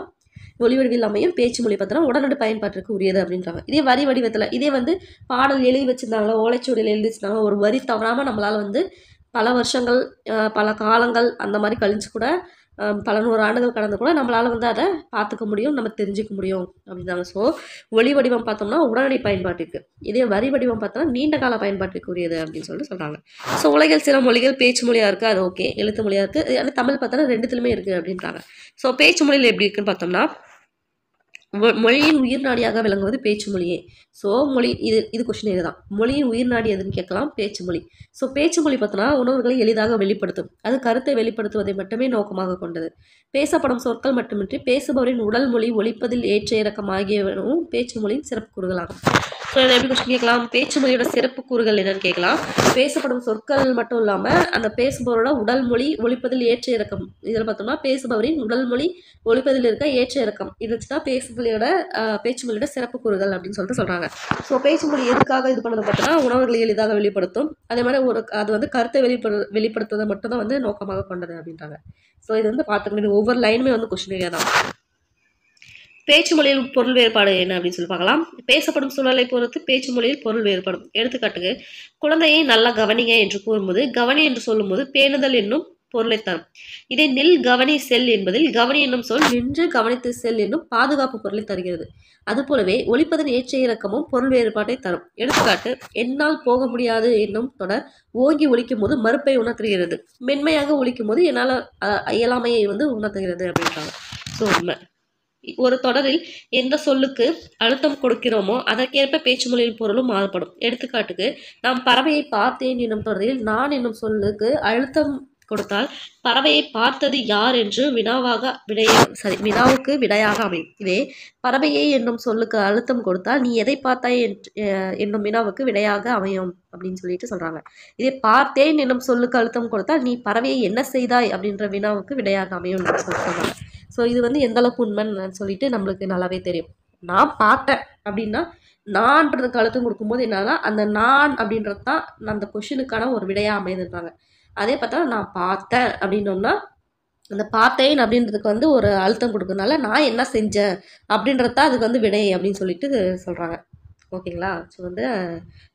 ஒளி வடிவில் அமையும் பேச்சு மொழி பார்த்தோம்னா உடனடி பயன்பாட்டிற்கு உரியது அப்படின்றாங்க. இதே வரி வடிவத்தில் இதே வந்து பாடல் எழுதி வச்சுருந்தாங்களோ ஓலைச்சுவடியில் எழுதி வச்சுருந்தாங்களோ ஒரு வரி தவறாமல் நம்மளால் வந்து பல வருஷங்கள் பல காலங்கள் அந்த மாதிரி கழிஞ்சு கூட பல 100 ஆண்டுகள் கடந்து கூட நம்மளால் வந்து அதை பார்த்துக்க முடியும், நம்ம தெரிஞ்சுக்க முடியும் அப்படின்னாங்க. ஸோ ஒளி வடிவம் பார்த்தோம்னா உடனடி பயன்பாட்டிற்கு, இதே வரி வடிவம் பார்த்தோம்னா நீண்ட கால பயன்பாட்டிற்கு உரியது அப்படின்னு சொல்லிட்டு சொல்கிறாங்க. ஸோ உலகில் சில மொழிகள் பேச்சு மொழியாக இருக்குது, அது ஓகே. எழுத்து மொழியாக இருக்குது, ஆனால் தமிழ் பார்த்தோன்னா ரெண்டுத்துலையுமே இருக்குது அப்படின்றாங்க. ஸோ பேச்சு மொழியில் எப்படி இருக்குன்னு பார்த்தோம்னா மொழியின் உயிர் நாடியாக விளங்குவது பேச்சு மொழியே. ஸோ மொழி இது கொஸ்டின் இதுதான். மொழியின் உயிர் நாடி எதுன்னு கேட்கலாம், பேச்சு மொழி. ஸோ பேச்சு மொழி பார்த்தோன்னா உணர்வுகளை எளிதாக வெளிப்படுத்தும், அது கருத்தை வெளிப்படுத்துவதை மட்டுமே நோக்கமாக கொண்டது. பேசப்படும் சொற்கள் மட்டுமின்றி பேசுபவரின் உடல் மொழி ஒலிப்பதில் ஏற்ற இறக்கம் ஆகியவரும் பேச்சு மொழியின் சிறப்பு கூறுகளாகும். ஸோ இதை எப்படி கொஸ்டின் கேட்கலாம், பேச்சு மொழியோட சிறப்பு கூறுகள் என்னன்னு கேட்கலாம். பேசப்படும் சொற்கள் மட்டும் இல்லாமல் அந்த பேசுபவரோட உடல் மொழி ஒலிப்பதில் ஏற்ற இறக்கம், இதில் பார்த்தோம்னா பேசுபவரின் உடல் மொழி ஒலிப்பதில் இருக்க ஏற்ற இறக்கம், இது வச்சு தான் பேச்சு மொழியோட சிறப்பு கூறுகள் அப்படின்னு சொல்லிட்டு சொல்கிறாங்க. ஸோ பேச்சு மொழி எதுக்காக இது பண்ணது பார்த்தோன்னா உணர்வுகளை எளிதாக வெளிப்படுத்தும், அதே மாதிரி அது வந்து கருத்தை வெளிப்படுத்துவதை மட்டும் தான் வந்து நோக்கமாக கொண்டது அப்படின்றாங்க. ஸோ இது வந்து பார்த்துக்கணும், ஒவ்வொரு லைனுமே வந்து கொஸ்டின் தான். பேச்சு மொழியில் பொருள் வேறுபாடு என்ன அப்படின்னு சொல்லி பார்க்கலாம். பேசப்படும் சூழலை பொறுத்து பேச்சு மொழியில் பொருள் வேறுபடும். எடுத்துக்காட்டுக்கு குழந்தையை நல்லா கவனிங்க என்று கூறும்போது கவனி என்று சொல்லும்போது பேணுதல் என்னும் பொருளை தரும். இதே நில் கவனி செல் என்பதில் கவனி என்னும் சொல் நின்று கவனித்து செல் என்னும் பாதுகாப்பு பொருளை தருகிறது. அதுபோலவே ஒலிப்பதன் ஏற்ற இறக்கமும் பொருள் வேறுபாட்டை தரும். எடுத்துக்காட்டு என்னால் போக முடியாது என்னும் தொடர் ஓங்கி ஒலிக்கும் போது மறுப்பை உணர்த்துகிறது, மென்மையாக ஒலிக்கும் போது என்னால் இயலாமையை வந்து உணர்த்துகிறது அப்படின்றாங்க. ஸோ உண்மை. ஒரு தொடரில் எந்த சொல்லுக்கு அழுத்தம் கொடுக்கிறோமோ அதற்கேற்ப பேச்சு மொழியின் பொருளும் மாறுபடும். எடுத்துக்காட்டுக்கு நாம் பறவையை பார்த்தேன் என்னும் தொடரில் நான் என்னும் சொல்லுக்கு அழுத்தம் கொடுத்தால் பறவையை பார்த்தது யார் என்று வினாவுக்கு விடையாக அமையும். இதே பறவையை என்னும் சொல்லுக்கு அழுத்தம் கொடுத்தால் நீ எதை பார்த்தாய் என்னும் வினாவுக்கு விடையாக அமையும் அப்படின்னு சொல்லிட்டு சொல்றாங்க. இதே பார்த்தேன் என்னும் சொல்லுக்கு அழுத்தம் கொடுத்தால் நீ பறவையை என்ன செய்தாய் அப்படின்ற வினாவுக்கு விடையாக அமையும் சொல்றாங்க. ஸோ இது வந்து எந்த அளவுக்கு உண்மைன்னு சொல்லிட்டு நம்மளுக்கு நல்லாவே தெரியும். நான் பார்த்தேன் அப்படின்னா நான்றதுக்கு அழுத்தம் கொடுக்கும்போது என்னன்னா அந்த நான் அப்படின்றது தான் அந்த கொஷினுக்கான ஒரு விடையாக அமைதுன்றாங்க. அதே பார்த்தா நான் பார்த்தேன் அப்படின்னோம்னா அந்த பார்த்தேன் அப்படின்றதுக்கு வந்து ஒரு அழுத்தம் கொடுக்கறதுனால நான் என்ன செஞ்சேன் அப்படின்றது தான் அதுக்கு வந்து விடை அப்படின்னு சொல்லிட்டு சொல்கிறாங்க. ஓகேங்களா? ஸோ வந்து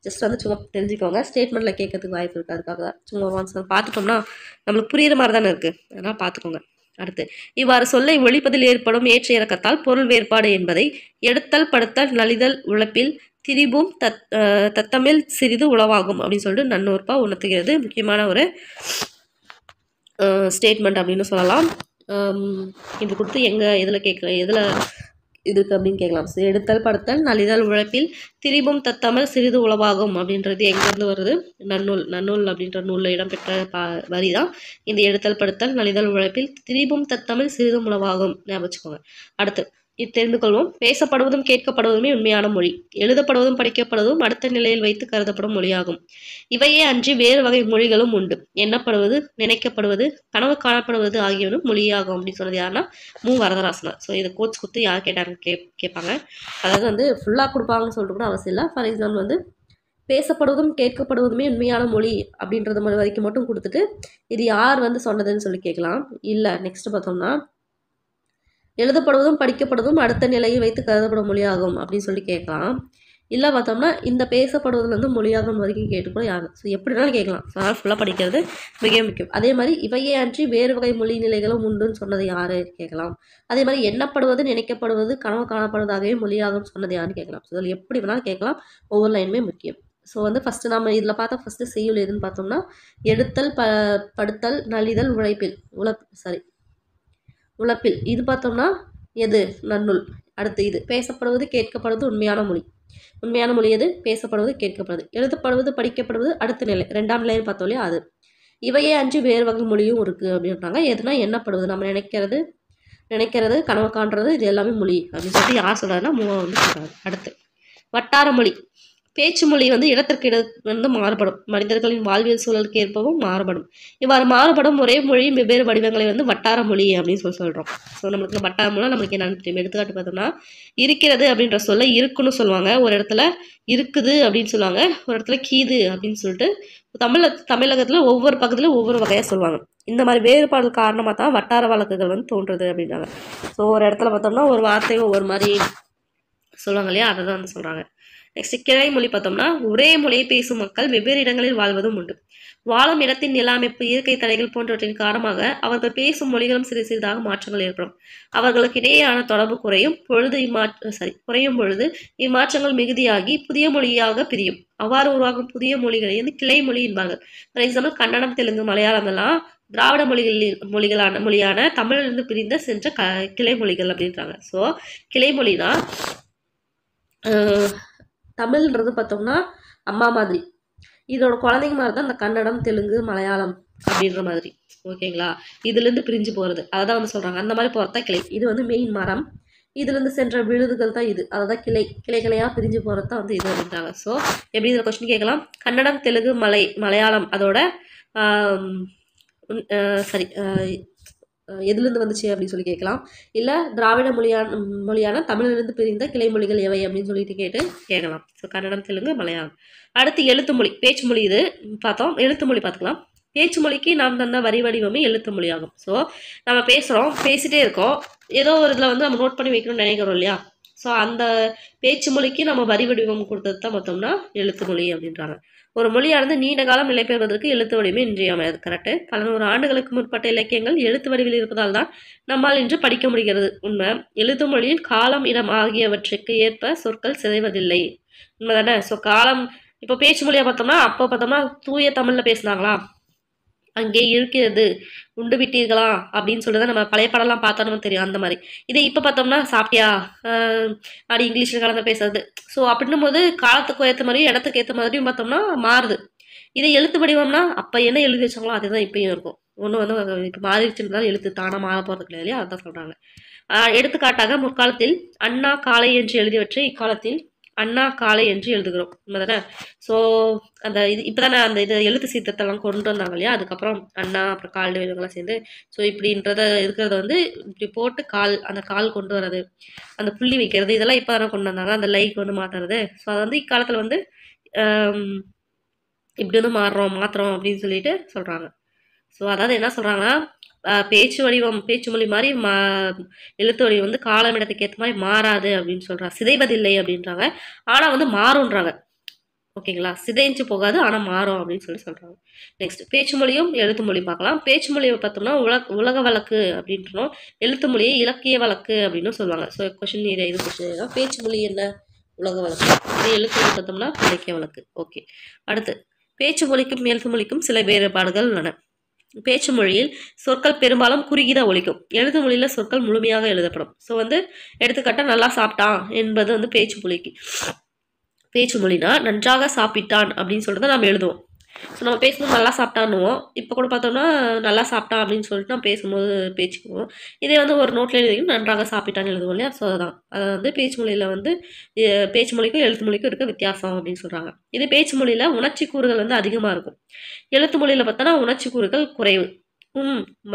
ஜஸ்ட் வந்து சும்மா தெரிஞ்சுக்கோங்க, ஸ்டேட்மெண்ட்டில் கேட்கறதுக்கு வாய்ப்பு இருக்குது, அதுக்காக தான். சும்மா ஒன்ஸ் பார்த்துட்டோம்னா நம்மளுக்கு புரியுற மாதிரி தானே இருக்குது, அதனால் பார்த்துக்கோங்க. அடுத்து இவ்வாறு சொல்லை ஒழிப்பதில் ஏற்படும் ஏற்ற இறக்கத்தால் பொருள் வேறுபாடு என்பதை எடுத்தல் படுத்தல் நலிதல் உழைப்பில் திரிபும் தத்தமிழ் சிறிது உளவாகும் அப்படின்னு சொல்லிட்டு நன்னூற்பா உணர்த்துகிறது. முக்கியமான ஒரு ஸ்டேட்மெண்ட் அப்படின்னு சொல்லலாம். இது கொடுத்து எதில் கேட்கலாம், எதில் இதுக்கு அப்படின்னு கேட்கலாம். எடுத்தல் படுத்தல் நலிதல் உழைப்பில் திரிபும் தத்தமிழ் சிறிது உளவாகும் அப்படின்றது எங்கேருந்து வருது, நன்னூல் அப்படின்ற நூலில் இடம்பெற்ற வரி தான் இந்த எடுத்தல் படுத்தல் நலிதல் உழைப்பில் திரிபும் தத்தமிழ் சிறிதும் உளவாகும். ஞாபகம் வச்சுக்கோங்க. அடுத்து இது தெரிந்து கொள்வோம். பேசப்படுவதும் கேட்கப்படுவதுமே உண்மையான மொழி, எழுதப்படுவதும் படிக்கப்படுவதும் அடுத்த நிலையில் வைத்து கருதப்படும் மொழியாகும். இவையே அன்றி வேறு வகை மொழிகளும் உண்டு. எண்ணப்படுவது, நினைக்கப்படுவது, கனவு காணப்படுவது ஆகியவனும் மொழியாகும் அப்படின்னு சொன்னது யாருன்னா வரதராசனார். ஸோ இதை கோச் கொடுத்து யார் கேட்டாங்க கேட்பாங்க. அதாவது வந்து ஃபுல்லாக கொடுப்பாங்கன்னு சொல்லிட்டு கூட அவசியம் இல்லை. ஃபார் எக்ஸாம்பிள் வந்து பேசப்படுவதும் கேட்கப்படுவதுமே உண்மையான மொழி அப்படின்றது வரைக்கும் மட்டும் கொடுத்துட்டு இது யார் வந்து சொன்னதுன்னு சொல்லி கேட்கலாம். இல்லை நெக்ஸ்ட் பார்த்தோம்னா எழுதப்படுவதும் படிக்கப்படுவதும் அடுத்த நிலையை வைத்து கருதப்படும் மொழியாகும் அப்படின்னு சொல்லி கேட்கலாம். இல்லை பார்த்தோம்னா இந்த பேசப்படுவதில் வந்து மொழியாகும் வரைக்கும் கேட்டுக்கூட யாரும். ஸோ எப்படினாலும் கேட்கலாம். ஸோ அதனால் ஃபுல்லாக படிக்கிறது மிக முக்கியம். அதே மாதிரி இவையே அன்றி வேறு வகை மொழி நிலைகளும் உண்டுன்னு சொன்னது யார் கேட்கலாம். அதே மாதிரி எண்ணப்படுவது, நினைக்கப்படுவது, கனவு காணப்படுவதாகவே மொழியாகும் சொன்னது யாருன்னு கேட்கலாம். ஸோ இதில் எப்படி வேணாலும் கேட்கலாம், ஒவ்வொரு லைனுமே முக்கியம். ஸோ வந்து ஃபஸ்ட்டு நம்ம இதில் பார்த்தா ஃபஸ்ட்டு செய்யுள் எதுன்னு பார்த்தோம்னா எடுத்தல் படுத்தல் நலிதல் உழைப்பில் உழைப்பில் இது பார்த்தோம்னா எது நன்னூல். அடுத்து இது பேசப்படுவது கேட்கப்படுவது உண்மையான மொழி எது பேசப்படுவது கேட்கப்படுவது எழுதப்படுவது படிக்கப்படுவது அடுத்த நிலை 2ஆம் நிலைன்னு பார்த்தோம் இல்லையா அது. இவையே அஞ்சு வேறு வகை மொழியும் இருக்குது அப்படின்றாங்க. எதுனா எண்ணப்படுவது நம்ம நினைக்கிறது கனவு காண்றது இது எல்லாமே மொழி அப்படின்னு சொல்லிட்டு யார் சொல்கிறாருன்னா மூவா வந்து சொல்கிறாரு. அடுத்து வட்டார மொழி. பேச்சு மொழி வந்து இடத்திற்கு வந்து மாறுபடும். மனிதர்களின் வாழ்வியல் சூழலுக்கு ஏற்பவும் மாறுபடும். இவ்வாறு மாறுபடும் ஒரே மொழியின் வெவ்வேறு வடிவங்களை வந்து வட்டார மொழி அப்படின்னு சொல்கிறோம். ஸோ நம்மளுக்கு வட்டார மொழி நம்மளுக்கு என்னன்னு தெரியும். எடுத்துக்காட்டு பார்த்தோம்னா இருக்கிறது அப்படின்ற சொல்ல இருக்குன்னு சொல்லுவாங்க, ஒரு இடத்துல இருக்குது அப்படின்னு சொல்லுவாங்க, ஒரு இடத்துல கீது அப்படின்னு சொல்லிட்டு தமிழகத்தில் ஒவ்வொரு பக்கத்துலையும் ஒவ்வொரு வகையாக சொல்லுவாங்க. இந்த மாதிரி வேறுபாடு காரணமாக தான் வட்டார வழக்குகள் வந்து தோன்றுறது அப்படின்றாங்க. ஸோ ஒரு இடத்துல பார்த்தோம்னா ஒரு வார்த்தையும் ஒவ்வொரு மாதிரி சொல்லுவாங்க இல்லையா, அதை தான் வந்து சொல்கிறாங்க. நெக்ஸ்ட் கிளை மொழி பார்த்தோம்னா ஒரே மொழியை பேசும் மக்கள் வெவ்வேறு இடங்களில் வாழ்வதும் உண்டு. வாழும் இடத்தின் நில அமைப்பு இயற்கை தடைகள் போன்றவற்றின் காரணமாக அவர்கள் பேசும் மொழிகளும் சிறிதாக மாற்றங்கள் ஏற்படும். அவர்களுக்கு இடையேயான தொடர்பு குறையும் பொழுது இம்மாற்றங்கள் மிகுதியாகி புதிய மொழியாக பிரியும். அவ்வாறு உருவாகும் புதிய மொழிகளை வந்து கிளை மொழி என்பார்கள். ஃபார் எக்ஸாம்பிள் கன்னடம், தெலுங்கு, மலையாளம் எல்லாம் திராவிட மொழியான தமிழிலிருந்து பிரிந்த சென்ற கிளை மொழிகள் அப்படின்றாங்க. ஸோ கிளை மொழினா தமிழ்ன்றது பார்த்தோம்னா அம்மா மாதிரி, இதோட குழந்தைங்க மாதிரி தான் இந்த கன்னடம், தெலுங்கு, மலையாளம் அப்படின்ற மாதிரி. ஓகேங்களா, இதுலேருந்து பிரிஞ்சு போகிறது அதை தான் வந்து சொல்கிறாங்க. அந்த மாதிரி போகிறது தான் கிளை. இது வந்து மெயின் மரம், இதுலேருந்து சென்ற விழுதுகள் தான் இது, அதை தான் கிளைகளையாக பிரிஞ்சு போகிறது தான் வந்து இது அப்படின்றாங்க. ஸோ எப்படி இந்த கொஸ்டின் கேட்கலாம், கன்னடம், தெலுங்கு, மலையாளம் அதோட எதுலேருந்து வந்துச்சு அப்படின்னு சொல்லி கேட்கலாம். இல்லை திராவிட மொழியான தமிழிலிருந்து பிரிந்த கிளை மொழிகள் எவை அப்படின்னு சொல்லிட்டு கேட்கலாம். ஸோ கன்னடம், தெலுங்கு, மலையாளம். அடுத்து எழுத்து மொழி. பேச்சு மொழி இது பார்த்தோம். எழுத்து மொழி பார்த்துக்கலாம். பேச்சு மொழிக்கு நாம் தந்த வரி வடிவமே எழுத்து மொழி ஆகும். ஸோ நம்ம பேசிட்டே இருக்கோம், ஏதோ ஒரு இதில் வந்து நம்ம நோட் பண்ணி வைக்கணும்னு நினைக்கிறோம் இல்லையா. ஸோ அந்த பேச்சு மொழிக்கு நம்ம வரி வடிவம் கொடுத்தது தான் பார்த்தோம்னா எழுத்து மொழி அப்படின்றாங்க. ஒரு மொழியானது நீண்ட காலம் நிலை பெறுவதற்கு எழுத்து வடிவமே இன்றியமையாது. கரெக்டு. பல 100 ஆண்டுகளுக்கு முற்பட்ட இலக்கியங்கள் எழுத்து வடிவில் இருப்பதால் தான் நம்மால் இன்று படிக்க முடிகிறது. உண்மை. எழுத்து மொழியில் காலம், இடம் ஆகியவற்றுக்கு ஏற்ப சொற்கள் சிதைவதில்லை. உண்மை தானே. ஸோ காலம் இப்போ பேச்சு மொழியை பார்த்தோம்னா அப்போ பார்த்தோம்னா தூய தமிழில் பேசினாங்களா, அங்கே இருக்கிறது, உண்டு விட்டீர்களா அப்படின்னு சொல்லிட்டு தான் நம்ம பழைய படம்லாம் பார்த்தோம்னு தெரியும். அந்த மாதிரி இதே இப்போ பார்த்தோம்னா சாப்பிட்டியா அப்படி இங்கிலீஷில் கலந்து பேசுறது. ஸோ அப்படின்னும் போது காலத்துக்கு ஏற்ற மாதிரியும் இடத்துக்கு ஏற்ற மாதிரியும் பார்த்தோம்னா மாறுது. இதே எழுத்து வடிவம்னா அப்போ என்ன எழுதி வச்சாங்களோ அதுதான் இப்பயும் இருக்கும். ஒன்று வந்து இப்போ மாறிடுச்சுன்றதால எழுத்து தானாக மாற போகிறது கிடையாது இல்லையா, அதுதான் சொல்கிறாங்க. எடுத்துக்காட்டாக முற்காலத்தில் அண்ணா காலை என்று எழுதியவற்றை இக்காலத்தில் அண்ணா காலை என்று எழுதுகிறோம். உண்மைதானே. ஸோ அந்த இது இப்போ தானே அந்த இது எழுத்து சீர்திருத்தம்லாம் கொண்டு வந்தாங்க இல்லையா, அதுக்கப்புறம் அண்ணா அப்புறம் கால் இவங்கெல்லாம் சேர்ந்து ஸோ இப்படின்றத இருக்கிறத வந்து இப்படி போட்டு அந்த கால் கொண்டு வர்றது, அந்த புள்ளி வைக்கிறது, இதெல்லாம் இப்போ தானே கொண்டு வந்தாங்க. அந்த லைக் வந்து மாற்றுறது. ஸோ அது வந்து இக்காலத்தில் வந்து இப்படி வந்து மாற்றுறோம் அப்படின்னு சொல்லிட்டு சொல்கிறாங்க. ஸோ அதாவது என்ன சொல்கிறாங்கன்னா பேச்சு மொழி மாதிரி எழுத்து வடிவம் வந்து காலம் இடத்துக்கு ஏற்ற மாதிரி மாறாது அப்படின்னு சொல்கிறாங்க. சிதைவதில்லை அப்படின்றாங்க, ஆனால் வந்து மாறும்ன்றாங்க. ஓகேங்களா, சிதைஞ்சு போகாது ஆனால் மாறும் அப்படின்னு சொல்கிறாங்க. நெக்ஸ்ட் பேச்சு மொழியும் எழுத்து மொழி பார்க்கலாம். பேச்சு மொழியை பார்த்தோம்னா உலக வழக்கு அப்படின்றோம், எழுத்து மொழியை இலக்கிய வழக்கு அப்படின்னு சொல்லுவாங்க. ஸோ கொஸ்டின் இது கொஸ்டின் பேச்சு மொழி என்ன, உலக வழக்கு. இதே எழுத்து மொழி பார்த்தோம்னா இலக்கிய வழக்கு. ஓகே. அடுத்து பேச்சு மொழிக்கும் எழுத்து மொழிக்கும் சில வேறுபாடுகள் உள்ளன. பேச்சு மொழியில் சொற்கள் பெரும்பாலும் குறுகிதான் ஒலிக்கும். எழுத்து மொழியில் சொற்கள் முழுமையாக எழுதப்படும். ஸோ வந்து எடுத்துக்காட்டாக நல்லா சாப்பிட்டான் என்பது வந்து பேச்சு மொழினா நன்றாக சாப்பிட்டான் அப்படின்னு சொல்லிட்டு நம்ம எழுதுவோம். ஸோ நம்ம பேசும்போது நல்லா சாப்பிட்டான்னுவோம். இப்போ கூட பார்த்தோம்னா நல்லா சாப்பிட்டான் அப்படின்னு சொல்லிட்டு நம்ம பேசும்போது பேச்சுக்குவோம். இதே வந்து ஒரு நோட்டில் எழுதிக்கும் நன்றாக சாப்பிட்டான்னு எழுதுவோம் இல்லையா. ஸோ அதான் அதை வந்து பேச்சு மொழியில் வந்து பேச்சு மொழிக்கும் எழுத்து மொழிக்கும் இருக்க வித்தியாசம் அப்படின்னு சொல்கிறாங்க. இதே பேச்சு மொழியில் உணர்ச்சி கூறுகள் வந்து அதிகமாக இருக்கும். எழுத்து மொழியில் பார்த்தோன்னா உணர்ச்சி கூறுகள் குறைவு.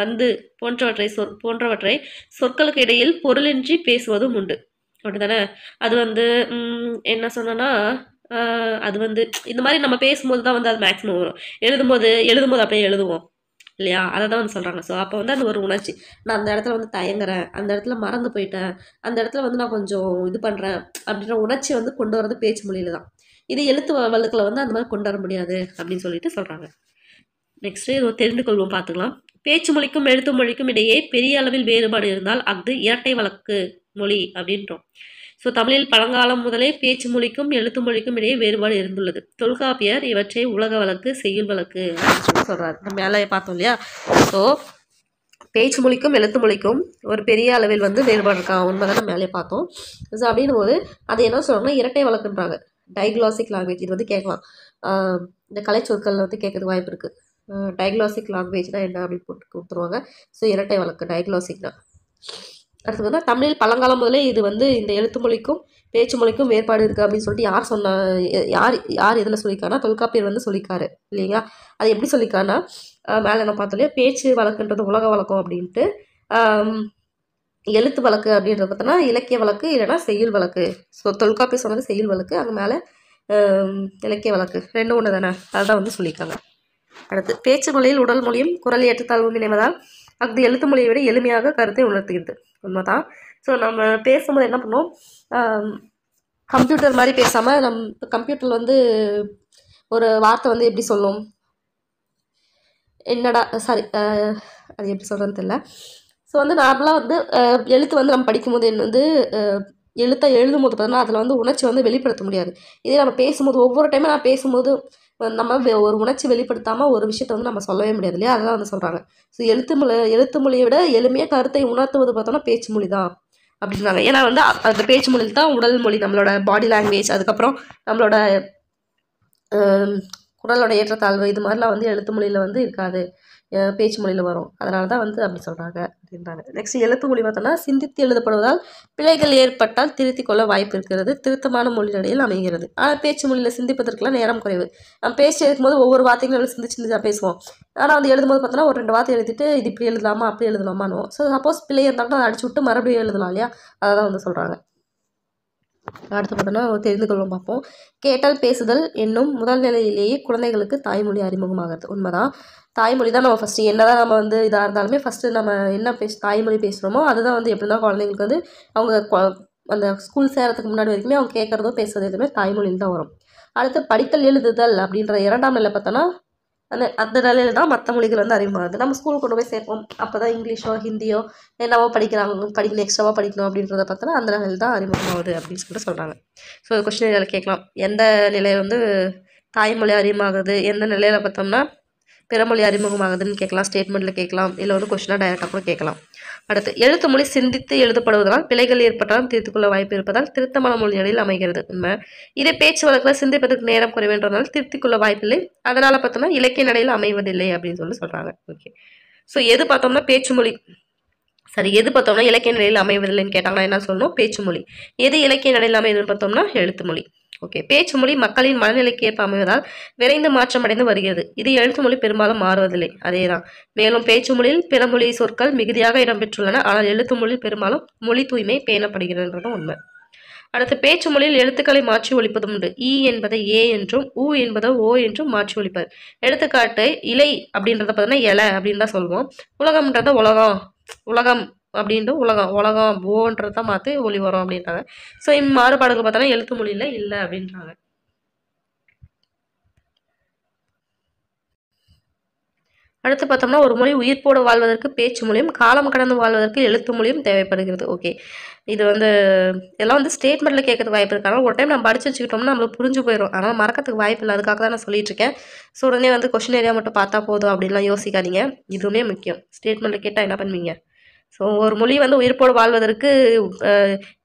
வந்து போன்றவற்றை சொற்களுக்கு இடையில் பொருளின்றி பேசுவதும் உண்டு. அப்படிதானே. அது வந்து என்ன சொன்னோன்னா அது வந்து இந்த மாதிரி நம்ம பேசும்போது தான் வந்து அது மேக்ஸிமம் வரும். எழுதும்போது அப்படியே எழுதுவோம் இல்லையா, அதை தான் வந்து சொல்கிறாங்க. ஸோ அப்போ வந்து அந்த ஒரு உணர்ச்சி, நான் அந்த இடத்துல வந்து தயங்குறேன், அந்த இடத்துல மறந்து போயிட்டேன், அந்த இடத்துல வந்து நான் கொஞ்சம் இது பண்ணுறேன் அப்படின்ற உணர்ச்சி வந்து கொண்டு வரது பேச்சு மொழியில தான். இது எழுத்து வழக்கில் வந்து அந்த மாதிரி கொண்டு வர முடியாது அப்படின்னு சொல்லிட்டு சொல்கிறாங்க. நெக்ஸ்ட்டு இது தெரிந்து கொள்வோம் பார்த்துக்கலாம். பேச்சு மொழிக்கும் எழுத்து மொழிக்கும் இடையே பெரிய அளவில் வேறுபாடு இருந்தால் அது இரட்டை வழக்கு மொழி அப்படின்றோம். ஸோ தமிழில் பழங்காலம் முதலே பேச்சு மொழிக்கும் எழுத்து மொழிக்கும் இடையே வேறுபாடு இருந்துள்ளது. தொல்காப்பியர் இவற்றை உலக வழக்கு, செய்யுள் வழக்கு அப்படின்னு சொல்லி சொல்றாரு. நம்ம மேலே பார்த்தோம் இல்லையா? ஸோ பேச்சு மொழிக்கும் எழுத்து மொழிக்கும் ஒரு பெரிய அளவில் வந்து வேறுபாடு இருக்கா, உண்மைதானே மேலே பார்த்தோம். ஸோ அப்படின்னும் போது அது என்ன சொல்கிறாங்கன்னா இரட்டை வழக்குன்றாங்க. டைக்ளாசிக் லாங்குவேஜ் இது வந்து கேட்கலாம். இந்த கலைச்சொற்களில் வந்து கேட்கறதுக்கு வாய்ப்பு இருக்குது. டைக்ளாசிக் லாங்குவேஜ்னா என்ன அப்படின்னு போட்டு கொடுத்துருவாங்க. ஸோ இரட்டை வழக்கு டைக்ளாசிக்னா. அடுத்து வந்து தமிழில் பழங்காலம் முதலே இது வந்து இந்த எழுத்து மொழிக்கும் பேச்சு மொழிக்கும் வேறுபாடு இருக்குது அப்படின்னு சொல்லிட்டு யார் சொன்ன, யார் இதில் சொல்லியிருக்காருன்னா தொல்காப்பியர் வந்து சொல்லியிருக்காரு இல்லைங்களா? அது எப்படி சொல்லியிருக்காருன்னா மேலே என்ன பார்த்தோம் இல்லையா, பேச்சு வழக்குன்றது உலக வழக்கம் அப்படின்ட்டு, எழுத்து வழக்கு அப்படின்றது பார்த்தோன்னா இலக்கிய வழக்கு இல்லைன்னா செய்யுள் வழக்கு. ஸோ தொல்காப்பியர் சொன்னது செய்யுள் வழக்கு, அங்கே மேலே இலக்கிய வழக்கு ரெண்டும் ஒன்று தானே, அதுதான் வந்து சொல்லியிருக்காங்க. அடுத்து பேச்சு மொழியில் உடல் மொழியும் குரல் ஏற்றத்தாழ்வும் இணைவதால் அது எழுத்து மொழியை விட எளிமையாக கருத்தை உணர்த்துகிறது. உண்மைதான். ஸோ நம்ம பேசும்போது என்ன பண்ணோம், கம்ப்யூட்டர் மாதிரி பேசாமல் நம்ம கம்ப்யூட்டரில் வந்து ஒரு வார்த்தை வந்து எப்படி சொல்லும், என்னடா சாரி அது எப்படி சொல்கிறதுன்னு தெரியல. ஸோ வந்து நார்மலாக வந்து எழுத்து வந்து நம்ம படிக்கும்போது என்ன வந்து எழுத்தை எழுதும் போது பார்த்தோன்னா அதில் வந்து உணர்ச்சி வந்து வெளிப்படுத்த முடியாது. இதே நம்ம பேசும்போது ஒவ்வொரு டைமும் நான் பேசும்போது நம்ம ஒரு உணர்ச்சி வெளிப்படுத்தாமல் ஒரு விஷயத்தை வந்து நம்ம சொல்லவே முடியாது இல்லையா? அதெல்லாம் வந்து சொல்கிறாங்க. ஸோ எழுத்து மொழியை விட எளிமையாக கருத்தை உணர்த்துவது பார்த்தோன்னா பேச்சு மொழி தான் அப்படின்றாங்க. ஏன்னா வந்து அந்த பேச்சு மொழியில் தான் உடல் மொழி, நம்மளோட பாடி லாங்குவேஜ், அதுக்கப்புறம் நம்மளோட குரலோட ஏற்றத்தாழ்வு இது மாதிரிலாம் வந்து எழுத்து மொழியில் வந்து இருக்காது, பேச்சு மொழியில் வரும். அதனால தான் வந்து அப்படி சொல்கிறாங்க அப்படின்றாங்க. நெக்ஸ்ட் எழுத்து மொழி பார்த்தோன்னா சிந்தித்து எழுதப்படுவதால் பிழைகள் ஏற்பட்டால் திருத்திக் கொள்ள வாய்ப்பு இருக்கிறது, திருத்தமான மொழிநடையில் அமைகிறது. ஆனால் பேச்சு மொழியில் சிந்திப்பதற்கெல்லாம் நேரம் குறைவு. நம்ம பேசி எழுதும்போது ஒவ்வொரு வார்த்தைகளும் சிந்திச்சு தான் பேசுவோம். ஆனால் வந்து எழுதும்போது பார்த்தோன்னா ஒரு 2 வார்த்தை எழுதிட்டு இது இப்படி எழுதலாமா அப்படி எழுதலாமான்னு. ஸோ சப்போஸ் பிள்ளை இருந்தாங்கன்னா அதை அடிச்சு விட்டு மறுபடியும் எழுதலாம் இல்லையா? அதை தான் வந்து சொல்கிறாங்க. அடுத்து பார்த்தோன்னா தெரிந்து கொள்வோம் பார்ப்போம். கேட்டல் பேசுதல் என்னும் முதல் நிலையிலேயே குழந்தைகளுக்கு தாய்மொழி அறிமுகமாகிறது. உண்மைதான். தாய்மொழி தான் நம்ம ஃபஸ்ட்டு என்ன தான் நம்ம வந்து இதாக இருந்தாலுமே ஃபஸ்ட்டு நம்ம என்ன தாய்மொழி பேசுகிறோமோ அதுதான் வந்து எப்படி தான் குழந்தைங்களுக்கு வந்து அவங்க அந்த ஸ்கூல் சேரத்துக்கு முன்னாடி வரைக்குமே அவங்க கேட்குறதோ பேசுறது எதுவுமே தாய்மொழியில் தான் வரும். அடுத்து படித்தல் எழுதுதல் அப்படின்ற 2ஆம் நிலை பார்த்தோன்னா அந்த நிலையில் தான் மற்ற மொழிகள் வந்து அறிமுகமாகுது. நம்ம ஸ்கூலுக்கு கொண்டு போய் சேர்ப்போம், அப்போ தான் இங்கிலீஷோ ஹிந்தியோ என்னவோ படிக்கணும் எக்ஸ்ட்ராவாக படிக்கணும் அப்படின்றத பார்த்தோன்னா அந்த நிலையில் தான் அறிமுகமாகுது அப்படின்னு சொல்லிட்டு சொல்கிறாங்க. ஸோ கொஸ்டின் இதில் கேட்கலாம், எந்த நிலையில் வந்து தாய்மொழி அறிமுகமாகுது, எந்த நிலையில் பார்த்தோம்னா பிறமொழி அறிமுகமாகுதுன்னு கேட்கலாம், ஸ்டேட்மெண்ட்டில் கேட்கலாம், இல்லை வந்து கொஸ்டினாக டைரெக்டாக கூட கேட்கலாம். அடுத்து எழுத்து மொழி சிந்தித்து எழுதப்படுவதால் பிழைகள் ஏற்பட்டாலும் திருத்திக்கொள்ள வாய்ப்பு இருப்பதால் திருத்தமான மொழிகளில் அமைகிறது. உண்மை. இதே பேச்சு வழக்கில் சிந்திப்பதற்கு நேரம் குறைவேன்றதால் திருத்திக்கொள்ள வாய்ப்பில்லை, அதனால் பார்த்தோம்னா இலக்கிய நடையில் அமைவதில்லை அப்படின்னு சொல்லி சொல்கிறாங்க. ஓகே. ஸோ எது பார்த்தோம்னா பேச்சு மொழி, சரி எது பார்த்தோம்னா இலக்கிய நிலையில் அமைவதில்லைன்னு கேட்டாங்கன்னா என்ன சொல்லணும், பேச்சு மொழி. எது இலக்கிய நிலையில் அமைவதுன்னு பார்த்தோம்னா எழுத்து மொழி. ஓகே. பேச்சு மொழி மக்களின் மனநிலைக்கு ஏற்ப அமைவதால் விரைந்து மாற்றமடைந்து வருகிறது. இது எழுத்து மொழி பெரும்பாலும் மாறுவதில்லை. அதே தான். மேலும் பேச்சு மொழியில் பிற மொழி சொற்கள் மிகுதியாக இடம்பெற்றுள்ளன, ஆனால் எழுத்து மொழியில் பெரும்பாலும் மொழி தூய்மை பேணப்படுகிறதுன்றதும் உண்மை. அடுத்து பேச்சு மொழியில் எழுத்துக்களை மாற்றி ஒழிப்பதும் உண்டு. இ என்பதை ஏ என்றும் உ என்பதை ஓ என்றும் மாற்றி ஒழிப்பர். எடுத்துக்காட்டு இலை அப்படின்றத பார்த்தோன்னா இலை அப்படின்னு தான் சொல்லுவோம். உலகம்ன்றத உலகம் அப்படின்ட்டு உலகம் ஓன்றதை மாற்றி ஒளி வரும் அப்படின்றாங்க. ஸோ மாறுபாடுகள் பார்த்தோன்னா எழுத்து மொழியில் இல்லை அப்படின்றாங்க. அடுத்து பார்த்தோம்னா ஒரு மொழி உயிர்ப்போடு வாழ்வதற்கு பேச்சு மொழியும் காலம் கடந்து வாழ்வதற்கு எழுத்து மொழியும் தேவைப்படுகிறது. ஓகே. இது வந்து இதெல்லாம் வந்து ஸ்டேட்மெண்ட்டில் கேட்கறதுக்கு வாய்ப்பு இருக்கு. ஆனால் ஒரு டைம் நம்ம படிச்சு வச்சுக்கிட்டோம்னா நம்மளுக்கு புரிஞ்சு போயிடும். ஆனால் மறக்கிறதுக்கு வாய்ப்பு இல்லை. அதுக்காக தான் நான் சொல்லிட்டு இருக்கேன். ஸோ உடனே வந்து கொஸ்டின் ஏரியா மட்டும் பார்த்தா போதும் அப்படின்லாம் யோசிக்காதீங்க. இதுவுமே முக்கியம். ஸ்டேட்மெண்ட்டில் கேட்டால் என்ன பண்ணுவீங்க? ஸோ ஒரு மொழி வந்து உயிர்ப்போடு வாழ்வதற்கு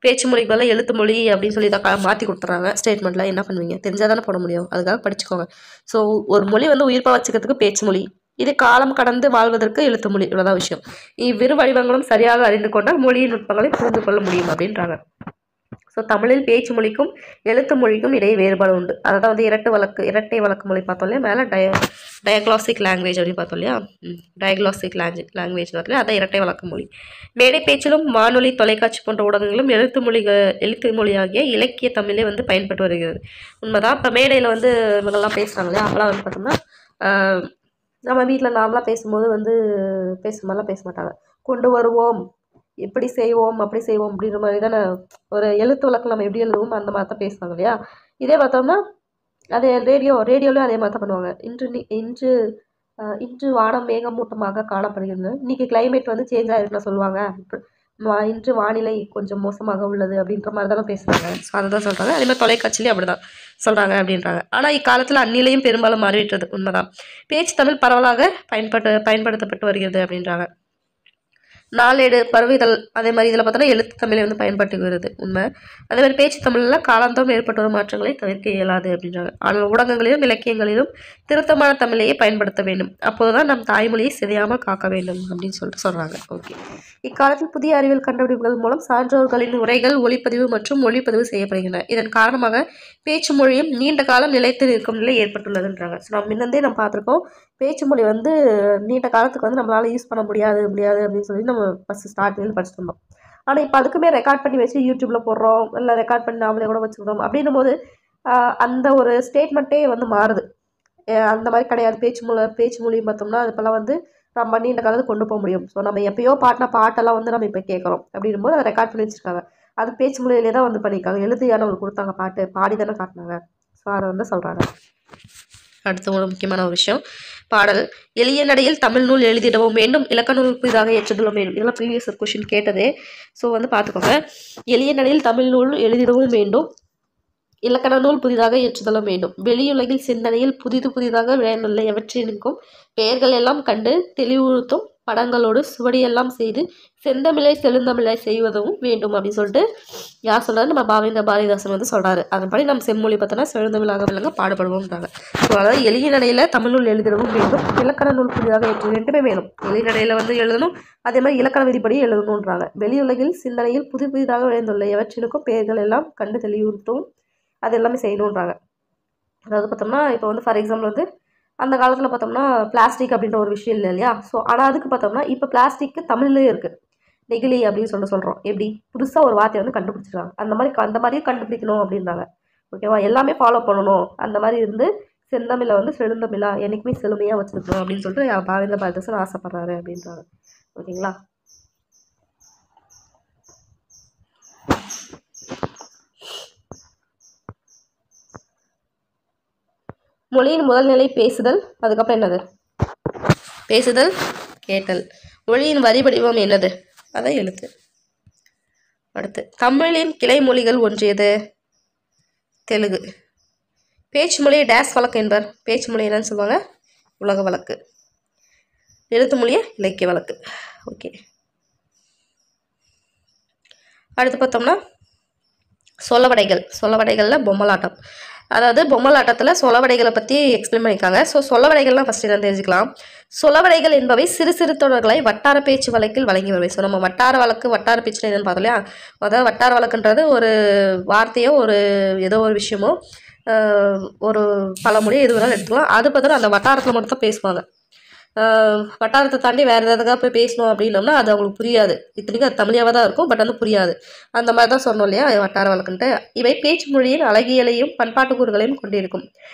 பேச்சு மொழிக்கு பதிலாக எழுத்து மொழி அப்படின்னு சொல்லி தான் மாற்றி கொடுத்துட்றாங்க. ஸ்டேட்மெண்ட்டில் என்ன பண்ணுவீங்க? தெரிஞ்சால் தானே போட முடியும். அதுக்காக படிச்சுக்கோங்க. ஸோ ஒரு மொழி வந்து உயிர்ப்பாக வச்சுக்கிறதுக்கு பேச்சு மொழி, இது காலம் கடந்து வாழ்வதற்கு எழுத்து மொழி. இவ்வளோதான் விஷயம். இவ்விரு வடிவங்களும் சரியாக அறிந்து கொண்டால் மொழியின் நுட்பங்களை புரிந்து கொள்ள முடியும் அப்படின்றாங்க. ஸோ தமிழில் பேச்சு மொழிக்கும் எழுத்து மொழிக்கும் இடையே வேறுபாடு உண்டு. அதான் வந்து இரட்டை வழக்கு மொழி பார்த்தோம் இல்லையா? மேலே டயக்ளாசிக் லாங்குவேஜ் அப்படின்னு பார்த்தோம் இல்லையா? டயக்ளாசிக் லாங்குவேஜ் பார்த்தோம், அதான் இரட்டை வழக்கு மொழி. மேடை பேச்சிலும் வானொலி தொலைக்காட்சி போன்ற ஊடகங்களும் எழுத்து மொழியாகிய இலக்கிய தமிழே வந்து பயன்பட்டு வருகிறது. உண்மைதான். இப்போ மேடையில் வந்து இவங்கெல்லாம் பேசுகிறாங்க இல்லையா? அப்போலாம் வந்து பார்த்தோம்னா நம்ம வீட்டில் நார்மலாக பேசும்போது வந்து மாதிரிலாம் பேச மாட்டாங்க. கொண்டு வருவோம், எப்படி செய்வோம் அப்படி செய்வோம் அப்படின்ற மாதிரி தானே ஒரு எழுத்து வழக்கில் நம்ம எப்படி எழுதுவோம் அந்த மாதிரி தான் பேசுவாங்க இல்லையா? இதே பார்த்தோம்னா அது ரேடியோலையும் அதே மாதிரி தான் பண்ணுவாங்க. இன்று வானம் மேகமூட்டமாக காணப்படுகிறது, இன்னைக்கு கிளைமேட் வந்து சேஞ்ச் ஆகிருக்குன்னு சொல்லுவாங்க. இன்று வானிலை கொஞ்சம் மோசமாக உள்ளது அப்படின்ற மாதிரி தானே பேசுகிறாங்க. ஸோ அதை தான் சொல்கிறாங்க. அதே மாதிரி தொலைக்காட்சியிலையும் அப்படி தான் சொல்கிறாங்க அப்படின்றாங்க. ஆனால் இக்காலத்தில் அந்நிலையும் பெரும்பாலும் மாறிவிட்டது, உண்மைதான். பேச்சு தமிழ் பரவலாக பயன்படுத்தப்பட்டு வருகிறது அப்படின்றாங்க. நாளேடு, பருவிதழ், அதே மாதிரி இதில் பார்த்தோன்னா எழுத்து தமிழை வந்து பயன்படுத்தி வருது, உண்மை. அதே மாதிரி பேச்சு தமிழில் காலாந்தம் ஏற்பட்டு வரும் மாற்றங்களை தவிர்க்க இயலாது அப்படின்றாங்க. ஆனால் ஊடகங்களிலும் இலக்கியங்களிலும் திருத்தமான தமிழையே பயன்படுத்த வேண்டும். அப்போதுதான் நம் தாய்மொழியை சிதையாமல் காக்க வேண்டும் அப்படின்னு சொல்லிட்டு சொல்கிறாங்க. ஓகே. இக்காலத்தில் புதிய அறிவியல் கண்டுபிடிப்புகள் மூலம் சான்றோர்களின் உரைகள் ஒளிப்பதிவு மற்றும் மொழிப்பதிவு செய்யப்படுகின்றன. இதன் காரணமாக பேச்சு மொழியும் நீண்ட காலம் நிலைத்து நிற்கும் நிலை ஏற்பட்டுள்ளதுன்றாங்க. ஸோ நம்ம முன்னந்தே நம்ம பார்த்துருக்கோம், பேச்சு மொழி வந்து நீண்ட காலத்துக்கு வந்து நம்மளால் யூஸ் பண்ண முடியாது அப்படின்னு சொல்லி நம்ம ஃபஸ்ட்டு ஸ்டார்டிங்கில் படிச்சுட்டு இருந்தோம். ஆனால் இப்போ அதுக்குமே ரெக்கார்ட் பண்ணி வச்சு யூடியூப்பில் போடுறோம், இல்லை ரெக்கார்ட் பண்ணி நாமளே கூட வச்சுக்கிறோம். அப்படின்னும் போது அந்த ஒரு ஸ்டேட்மெண்ட்டே வந்து மாறுது. அந்த மாதிரி கிடையாது. பேச்சு மொழி பார்த்தோம்னா இப்போல்லாம் வந்து நம்ம நீண்ட காலத்துக்கு கொண்டு போக முடியும். ஸோ நம்ம எப்பயோ பாட்டின பாட்டெல்லாம் வந்து நம்ம இப்போ கேட்குறோம். அப்படின்னும் போது அதை ரெக்கார்ட் பண்ணி வச்சுருக்காங்க. அது பேச்சு மொழியிலே தான் வந்து பண்ணியிருக்காங்க. எழுதியான ஒரு கொடுத்தாங்க, பாட்டு பாடி தானே காட்டினாங்க. ஸோ அதை வந்து சொல்கிறாங்க. அடுத்த ஒரு முக்கியமான ஒரு விஷயம், பாடல். எளிய நடையில் தமிழ் நூல் எழுதிடவும் வேண்டும், இலக்கண நூல் புதிதாக ஏற்றுதலும் வேண்டும். இதெல்லாம் ப்ரீவியஸ் கொஸ்டின் கேட்டதே. ஸோ வந்து பார்த்துக்கோங்க. எளிய நடையில் தமிழ் நூல் எழுதிடவும் வேண்டும், இலக்கண நூல் புதிதாக ஏற்றுதலும் வேண்டும். வெளியுலகில் சிந்தனையில் புதிதாக விளையாண்டுள்ள எவற்றினுக்கும் பெயர்கள் எல்லாம் கண்டு தெளிவுறுத்தும் படங்களோடு சுவடியெல்லாம் செய்து செந்தமிழை செழுந்தமிழை செய்வதும் வேண்டும் அப்படின்னு சொல்லிட்டு யார் சொல்கிறாரு? நம்ம பாரதிதாசன் வந்து சொல்கிறாரு. அதன்படி நம்ம செம்மொழி பார்த்தோன்னா செழுந்தமிழாக விளங்க பாடுபடுவோம்ன்றாங்க. ஸோ அதாவது எளிய நடையில் தமிழ் நூல் எழுதிடவும் வேண்டும், இலக்கண நூல் புதிதாக ஏற்று ரெண்டுமே வேணும். எளிய நடையில் வந்து எழுதணும், அதே மாதிரி இலக்கண விதிப்படி எழுதணுன்றாங்க. வெளியுலகில் சிந்தனையில் புதிதாக விளைந்துள்ள எவற்றினுக்கும் பெயர்கள் எல்லாம் கண்டு தெளிவுறுத்தும் அது எல்லாமே செய்யணுன்றாங்க. அதாவது பார்த்தோம்னா இப்போ வந்து ஃபார் எக்ஸாம்பிள் வந்து அந்த காலத்தில் பார்த்தோம்னா பிளாஸ்டிக் அப்படின்ற ஒரு விஷயம் இல்லை இல்லையா? ஸோ ஆனால் அதுக்கு பார்த்தோம்னா இப்போ பிளாஸ்டிக்கு தமிழ்லேயே இருக்குது, நெகிழி அப்படின்னு சொல்கிறோம். எப்படி புதுசாக ஒரு வார்த்தையை வந்து கண்டுபிடிச்சிருக்காங்க. அந்த மாதிரியும் கண்டுபிடிக்கணும் அப்படின்றாங்க. ஓகேவா? எல்லாமே ஃபாலோ பண்ணணும். அந்த மாதிரி இருந்து செந்தமிழை வந்து செழுந்தமிழா என்றைக்குமே செழுமையாக வச்சுருக்கணும் அப்படின்னு சொல்லிட்டு பாரதிதாசன் ஆசைப்படுறாரு அப்படின்றாங்க. ஓகேங்களா? மொழியின் முதல் நிலை பேசுதல். அதுக்கப்புறம் என்னது? பேசுதல், கேட்டல். மொழியின் வரிவடிவம் என்னது? அதான் எழுத்து. அடுத்து தமிழின் கிளை மொழிகள் ஒன்றியது தெலுங்கு. பேச்சு மொழியை டேஸ் வழக்கு என்பர். பேச்சு மொழி என்னன்னு சொல்லுவாங்க? உலக வழக்கு. எழுத்து மொழியை இலக்கிய வழக்கு. ஓகே. அடுத்து பார்த்தோம்னா சொலவடைகளில் பொம்மலாட்டம். அதாவது பொம்மலாட்டத்தில் சொலவடைகளை பற்றி எக்ஸ்பிளைன் பண்ணியிருக்காங்க. ஸோ சொலவடைகள்லாம் ஃபஸ்ட்டு என்ன தெரிஞ்சுக்கலாம். சொலவடைகள் என்பவை சிறு சிறு தொடர்களை வட்டார பேச்சு வழக்கில் வழங்கி வருவை. ஸோ நம்ம வட்டார பேச்சுன்னு என்னென்னு பார்த்தோம் இல்லையா? அதாவது வட்டார வழக்குன்றது ஒரு வார்த்தையோ ஒரு ஏதோ ஒரு விஷயமோ ஒரு பழமொழியோ எது வேணாலும் எடுத்துக்கலாம். அது பார்த்தோன்னா அந்த வட்டாரத்தில் மட்டும் தான் பேசுவாங்க. வட்டாரத்தை தாண்டி வேறு எதாவது போய் பேசணும் அப்படின்னோம்னா அது அவங்களுக்கு புரியாது. இத்தனைக்கும் அது தமிழாக தான் இருக்கும், பட் வந்து புரியாது. அந்த மாதிரி தான் சொன்னோம் இல்லையா வட்டார வழக்குன்ட்டு. இவை பேச்சு மொழியின் அழகியலையும் பண்பாட்டு கூறுகளையும் கொண்டிருக்கும்.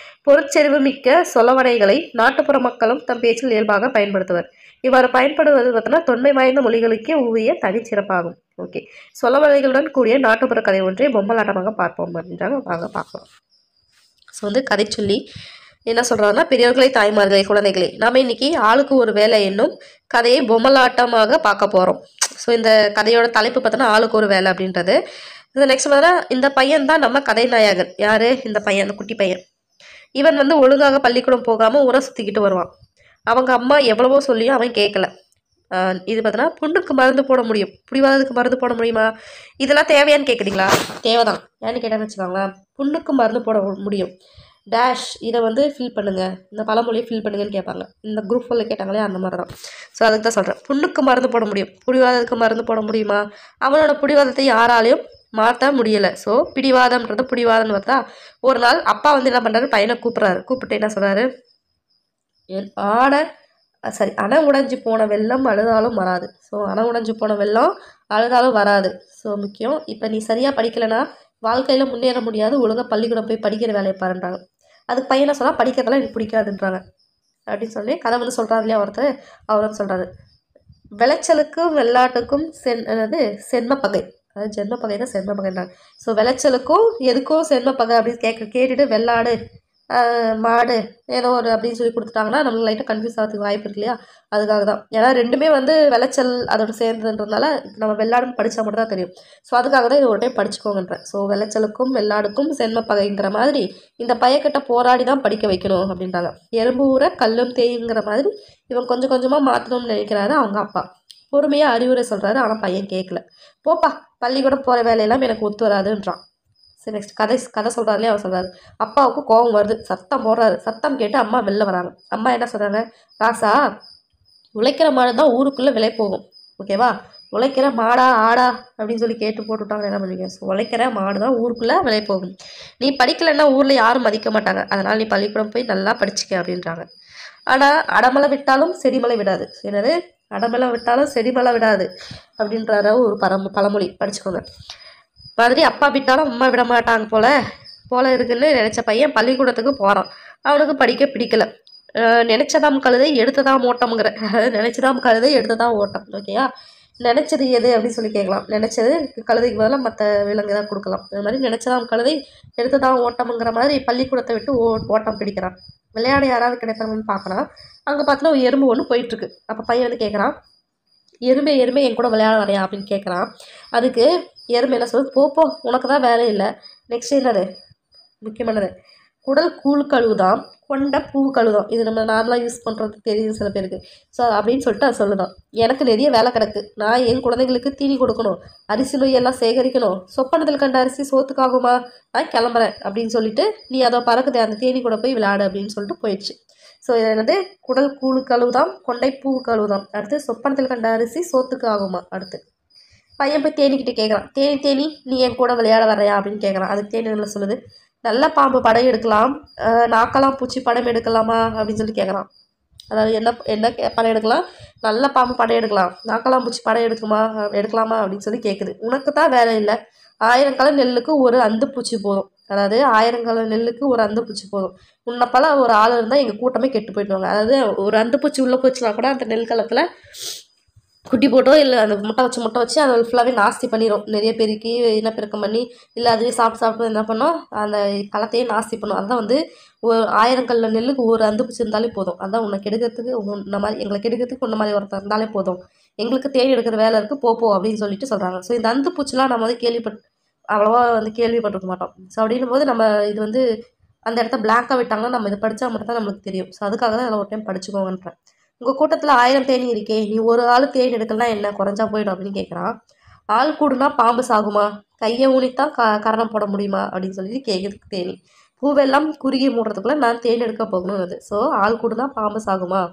பொருட்செறிவு மிக்க சொலவடைகளை நாட்டுப்புற மக்களும் தம் பேச்சில் இயல்பாக பயன்படுத்துவர். இவ்வாறு பயன்படுவது பார்த்தோன்னா தொன்மை வாய்ந்த மொழிகளுக்கே உரிய தனிச்சிறப்பாகும். ஓகே. சொலவடைகளுடன் கூடிய நாட்டுப்புற கதை ஒன்றை பொம்மலாட்டமாக பார்ப்போம் அப்படின்றாங்க. வாங்க பார்க்கலாம். ஸோ வந்து கதை சொல்லி என்ன சொல்கிறாங்கன்னா, பெரியவர்களை, தாய்மார்களை, குழந்தைகளை நாம் இன்றைக்கி ஆளுக்கு ஒரு வேலை என்னும் கதையை பொம்மலாட்டமாக பார்க்க போகிறோம். ஸோ இந்த கதையோட தலைப்பு பார்த்தோன்னா ஆளுக்கு ஒரு வேலை அப்படின்றது. இது நெக்ஸ்ட் பார்த்தா இந்த பையன் தான் நம்ம கதை நாயகன். யார்? இந்த பையன், அந்த குட்டி பையன். இவன் வந்து ஒழுங்காக பள்ளிக்கூடம் போகாமல் ஊரை சுற்றிக்கிட்டு வருவான். அவங்க அம்மா எவ்வளவோ சொல்லியும் அவன் கேட்கல. இது பார்த்தோன்னா புண்ணுக்கு மருந்து போட முடியும், புடிவாதத்துக்கு மருந்து போட முடியுமா? இதெல்லாம் தேவையான்னு கேட்குறீங்களா? தேவைதான். ஏன்னு கேட்டான்னு வச்சுக்கோங்களேன், புண்ணுக்கு மருந்து போட முடியும் டேஷ் இதை வந்து ஃபில் பண்ணுங்கள், இந்த பழமொழியை ஃபில் பண்ணுங்கன்னு கேட்பாங்க. இந்த குரூப் ஃபுல்ல கேட்டாங்களே அந்த மாதிரி தான். ஸோ அதுக்கு தான் சொல்கிறேன், புண்ணுக்கு மருந்து போட முடியும், புடிவாதத்துக்கு மருந்து போட முடியுமா? அவனோட புடிவாதத்தை யாராலையும் மாற்ற முடியலை. ஸோ பிடிவாதம்ன்றது புடிவாதம்னு பார்த்தா ஒரு நாள் அப்பா வந்து என்ன பண்ணுறாரு, பையனை கூப்பிட்டு என்ன சொல்கிறாரு, அணை உடைஞ்சு போன வெள்ளம் அழுதாலும் வராது. ஸோ அணை உடைஞ்சு போன வெள்ளம் அழுதாலும் வராது. ஸோ முக்கியம். இப்போ நீ சரியாக படிக்கலைன்னா வாழ்க்கையில் முன்னேற முடியாது, ஒழுங்காக பள்ளிக்கூடம் போய் படிக்கிற வேலையை பாருன்றாங்க. அதுக்கு பையனை சொன்னால் படிக்கிறதெல்லாம் எனக்கு பிடிக்காதுன்றாங்க அப்படின்னு சொல்லி கதை வந்து சொல்கிறாரு இல்லையா ஒருத்தர். அவர் வந்து சொல்கிறாரு, விளைச்சலுக்கும் வெள்ளாட்டுக்கும் சென்ம பகை. அதாவது ஜென்ம பகை தான் சென்ம பகைன்றாங்க. ஸோ விளைச்சலுக்கும் எதுக்கும் சென்ம பகை அப்படின்னு கேட்டுட்டு வெள்ளாடு மாடு ஏதோ ஒரு அப்படின்னு சொல்லி கொடுத்துட்டாங்கன்னா நம்மளுக்கு லைட்டாக கன்ஃபியூஸ் ஆகிறதுக்கு வாய்ப்பு இருக்கு இல்லையா? அதுக்காக தான். ஏன்னா ரெண்டுமே வந்து விளைச்சல் அதோட சேர்ந்ததுன்றதுனால நம்ம வெள்ளாடுன்னு படித்தா மட்டும் தான் தெரியும். ஸோ அதுக்காக தான் இது ஒரு டைம் படிச்சுக்கோங்கன்றேன். ஸோ விளைச்சலுக்கும் வெள்ளாடுக்கும் சென்ம பகைங்கிற மாதிரி இந்த பையக்கிட்ட போராடி தான் படிக்க வைக்கணும் அப்படின்றாங்க. எறும்பு ஊற கல்லும் தேயுங்கிற மாதிரி இவன் கொஞ்சம் கொஞ்சமாக மாற்றணும்னு நினைக்கிறாரு அவங்க அப்பா. பொறுமையாக அறிவுரை சொல்கிறாரு. ஆனால் பையன் கேட்கல. போப்பா, பள்ளிக்கூடம் போகிற வேலையெல்லாம் எனக்கு ஒத்து வராதுன்றான். சரி, நெக்ஸ்ட் கதை சொல்கிறாருலே அவர் சொல்கிறாரு. அப்பாவுக்கு கோபம் வருது, சத்தம் போடுறாரு. சத்தம் கேட்டு அம்மா வெளில வராங்க. அம்மா என்ன சொல்கிறாங்க, ராசா, உழைக்கிற மாடு தான் ஊருக்குள்ளே விலை போகும், ஓகேவா? உழைக்கிற மாடா ஆடா அப்படின்னு சொல்லி கேட்டு போட்டுவிட்டாங்க. என்ன பண்ணுவீங்க? ஸோ உழைக்கிற மாடு தான் ஊருக்குள்ளே விலை போகும். நீ படிக்கலைன்னா ஊரில் யாரும் மதிக்க மாட்டாங்க. அதனால் நீ பள்ளிக்கூடம் போய் நல்லா படிச்சுக்க அப்படின்றாங்க. ஆனால் அடமலை விட்டாலும் செடிமலை விடாது. என்னது? அடமலை விட்டாலும் செடிமலை விடாது அப்படின்றார ஒரு பழமொழி, படிச்சுக்கோங்க. மாதிரி அப்பா விட்டாலும் அம்மா விட மாட்டாங்க போல இருக்குன்னு நினச்ச பையன் பள்ளிக்கூடத்துக்கு போகிறான். அவனுக்கு படிக்க பிடிக்கல. நினச்சதாம் கழுதை எடுத்ததாம் ஓட்டம்ங்கிற, அதாவது நினச்சதாம் கழுதை எடுத்ததான் ஓட்டம், ஓகேயா? நினச்சது எது அப்படின்னு சொல்லி கேட்கலாம். நினச்சது கழுதைக்கு பதிலாக மற்ற விலங்கு தான் கொடுக்கலாம். அது மாதிரி நினச்சதாம் கழுதை எடுத்ததான் ஓட்டம்ங்கிற மாதிரி பள்ளிக்கூடத்தை விட்டு ஓட்டம் பிடிக்கிறான். விளையாட யாராவது கிடைப்பாங்கன்னு பார்க்குறான். அங்கே பார்த்தா ஒரு எறும்பு ஒன்று போயிட்டுருக்கு. அப்போ பையன் வந்து கேட்குறான், எறும்பே என் கூட விளையாட வரையா அப்படின்னு கேட்குறான். அதுக்கு எறும்பு என்ன சொல்லுது, போ உனக்கு தான் வேலை இல்லை. நெக்ஸ்ட் என்னது முக்கியமானது, குடல் கூழ் கழுவுதான், கொண்ட பூ கழுவுதான். இது நம்ம நார்மலாக யூஸ் பண்ணுறது தெரியும் சில பேருக்கு. ஸோ அப்படின்னு சொல்லிட்டு அது சொல்லுதான். எனக்கு நிறைய வேலை கிடக்கு. நான் என் குழந்தைங்களுக்கு தீனி கொடுக்கணும், அரிசி நொய்யெல்லாம் சேகரிக்கணும். சொப்பனத்தில் கண்ட அரிசி சோத்துக்காகுமா, நான் கிளம்புறேன் அப்படின்னு சொல்லிட்டு நீ அதை பறக்குது அந்த தேனி கூட போய் விளையாடு அப்படின்னு சொல்லிட்டு போயிடுச்சு. ஸோ இது என்னது, குடல் கூழ் கழுவுதான், கொண்டை பூ கழுவுதான். அடுத்து சொப்பனத்தில் கண்ட அரிசி சோத்துக்கு ஆகுமா. அடுத்து பையன் போய் தேனிக்கிட்டே கேட்குறான், தேனி நீ என் கூட விளையாட வரையா அப்படின்னு கேட்குறான். அதுக்கு தேனி என்ன சொல்லுது, நல்ல பாம்பு படம் எடுக்கலாம், நாக்கெல்லாம் பூச்சி படம் எடுக்கலாமா அப்படின்னு சொல்லி கேட்குறான். அதாவது என்ன படம் எடுக்கலாம், நல்ல பாம்பு படம் எடுக்கலாம், நாக்கெல்லாம் பூச்சி படம் எடுக்கலாமா அப்படின்னு சொல்லி கேட்குது. உனக்கு தான் வேலை இல்லை, 1000 கலர் நெல்லுக்கு ஒரு அந்து பூச்சி போதும். அதாவது 1000 கலர் நெல்லுக்கு ஒரு அந்து பூச்சி போதும். உன்னைப்போல ஒரு ஆள் இருந்தால் எங்கள் கூட்டமே கெட்டு போயிடுவாங்க. அதாவது ஒரு அந்து பூச்சி உள்ளே போச்சுன்னா கூட அந்த நெல் களத்தில் குட்டி போட்டோ இல்லை அந்த முட்டை வச்சு அதை ஃபுல்லாகவே நாஸ்தி பண்ணிடும். நிறைய பேருக்கு இனப்பெருக்கம் பண்ணி இல்லை அதுவே சாப்பிட்டு என்ன பண்ணோம், அந்த களத்தையே நாஸ்தி பண்ணும். அதுதான் வந்து ஒரு 1000 கல்ல நெல்லுக்கு ஒரு அந்து பூச்சி இருந்தாலே போதும். அதான் உன்னை கெடுக்கிறதுக்கு இந்த மாதிரி எங்களை கெடுக்கிறதுக்கு உன்ன மாதிரி ஒருத்தர் இருந்தாலே போதும். எங்களுக்கு தேடி எடுக்கிற வேலை இருக்குது, போ அப்படின்னு சொல்லிட்டு சொல்கிறாங்க. ஸோ இந்த அந்து பூச்சிலாம் நம்ம வந்து அவ்வளோவா வந்து கேள்விப்பட்டிருக்க மாட்டோம். ஸோ அப்படின்னும் போது நம்ம இது வந்து அந்த இடத்த பிளாங்காக விட்டாங்கன்னா நம்ம இதை படித்தா மட்டும் தான் நம்மளுக்கு தெரியும். ஸோ அதுக்காக தான் அதில் ஒரு டைம் படிச்சுக்கோங்கன்றேன். உங்கள் கூட்டத்தில் 1000 தேனி இருக்கே, நீ ஒரு ஆள் தேனி எடுக்கலாம் என்ன குறைஞ்சா போயிடும் அப்படின்னு கேட்குறான். ஆள் கூடுனா பாம்பு சாகுமா, கையை ஊனித்தான் கரணம் போட முடியுமா அப்படின்னு சொல்லிட்டு கேட்குறதுக்கு தேனி. பூவெல்லாம் குறுகி மூடுறதுக்குள்ளே நான் தேன் எடுக்க போகணும் அது. ஸோ ஆள் கூடுனா பாம்பு சாகுமா,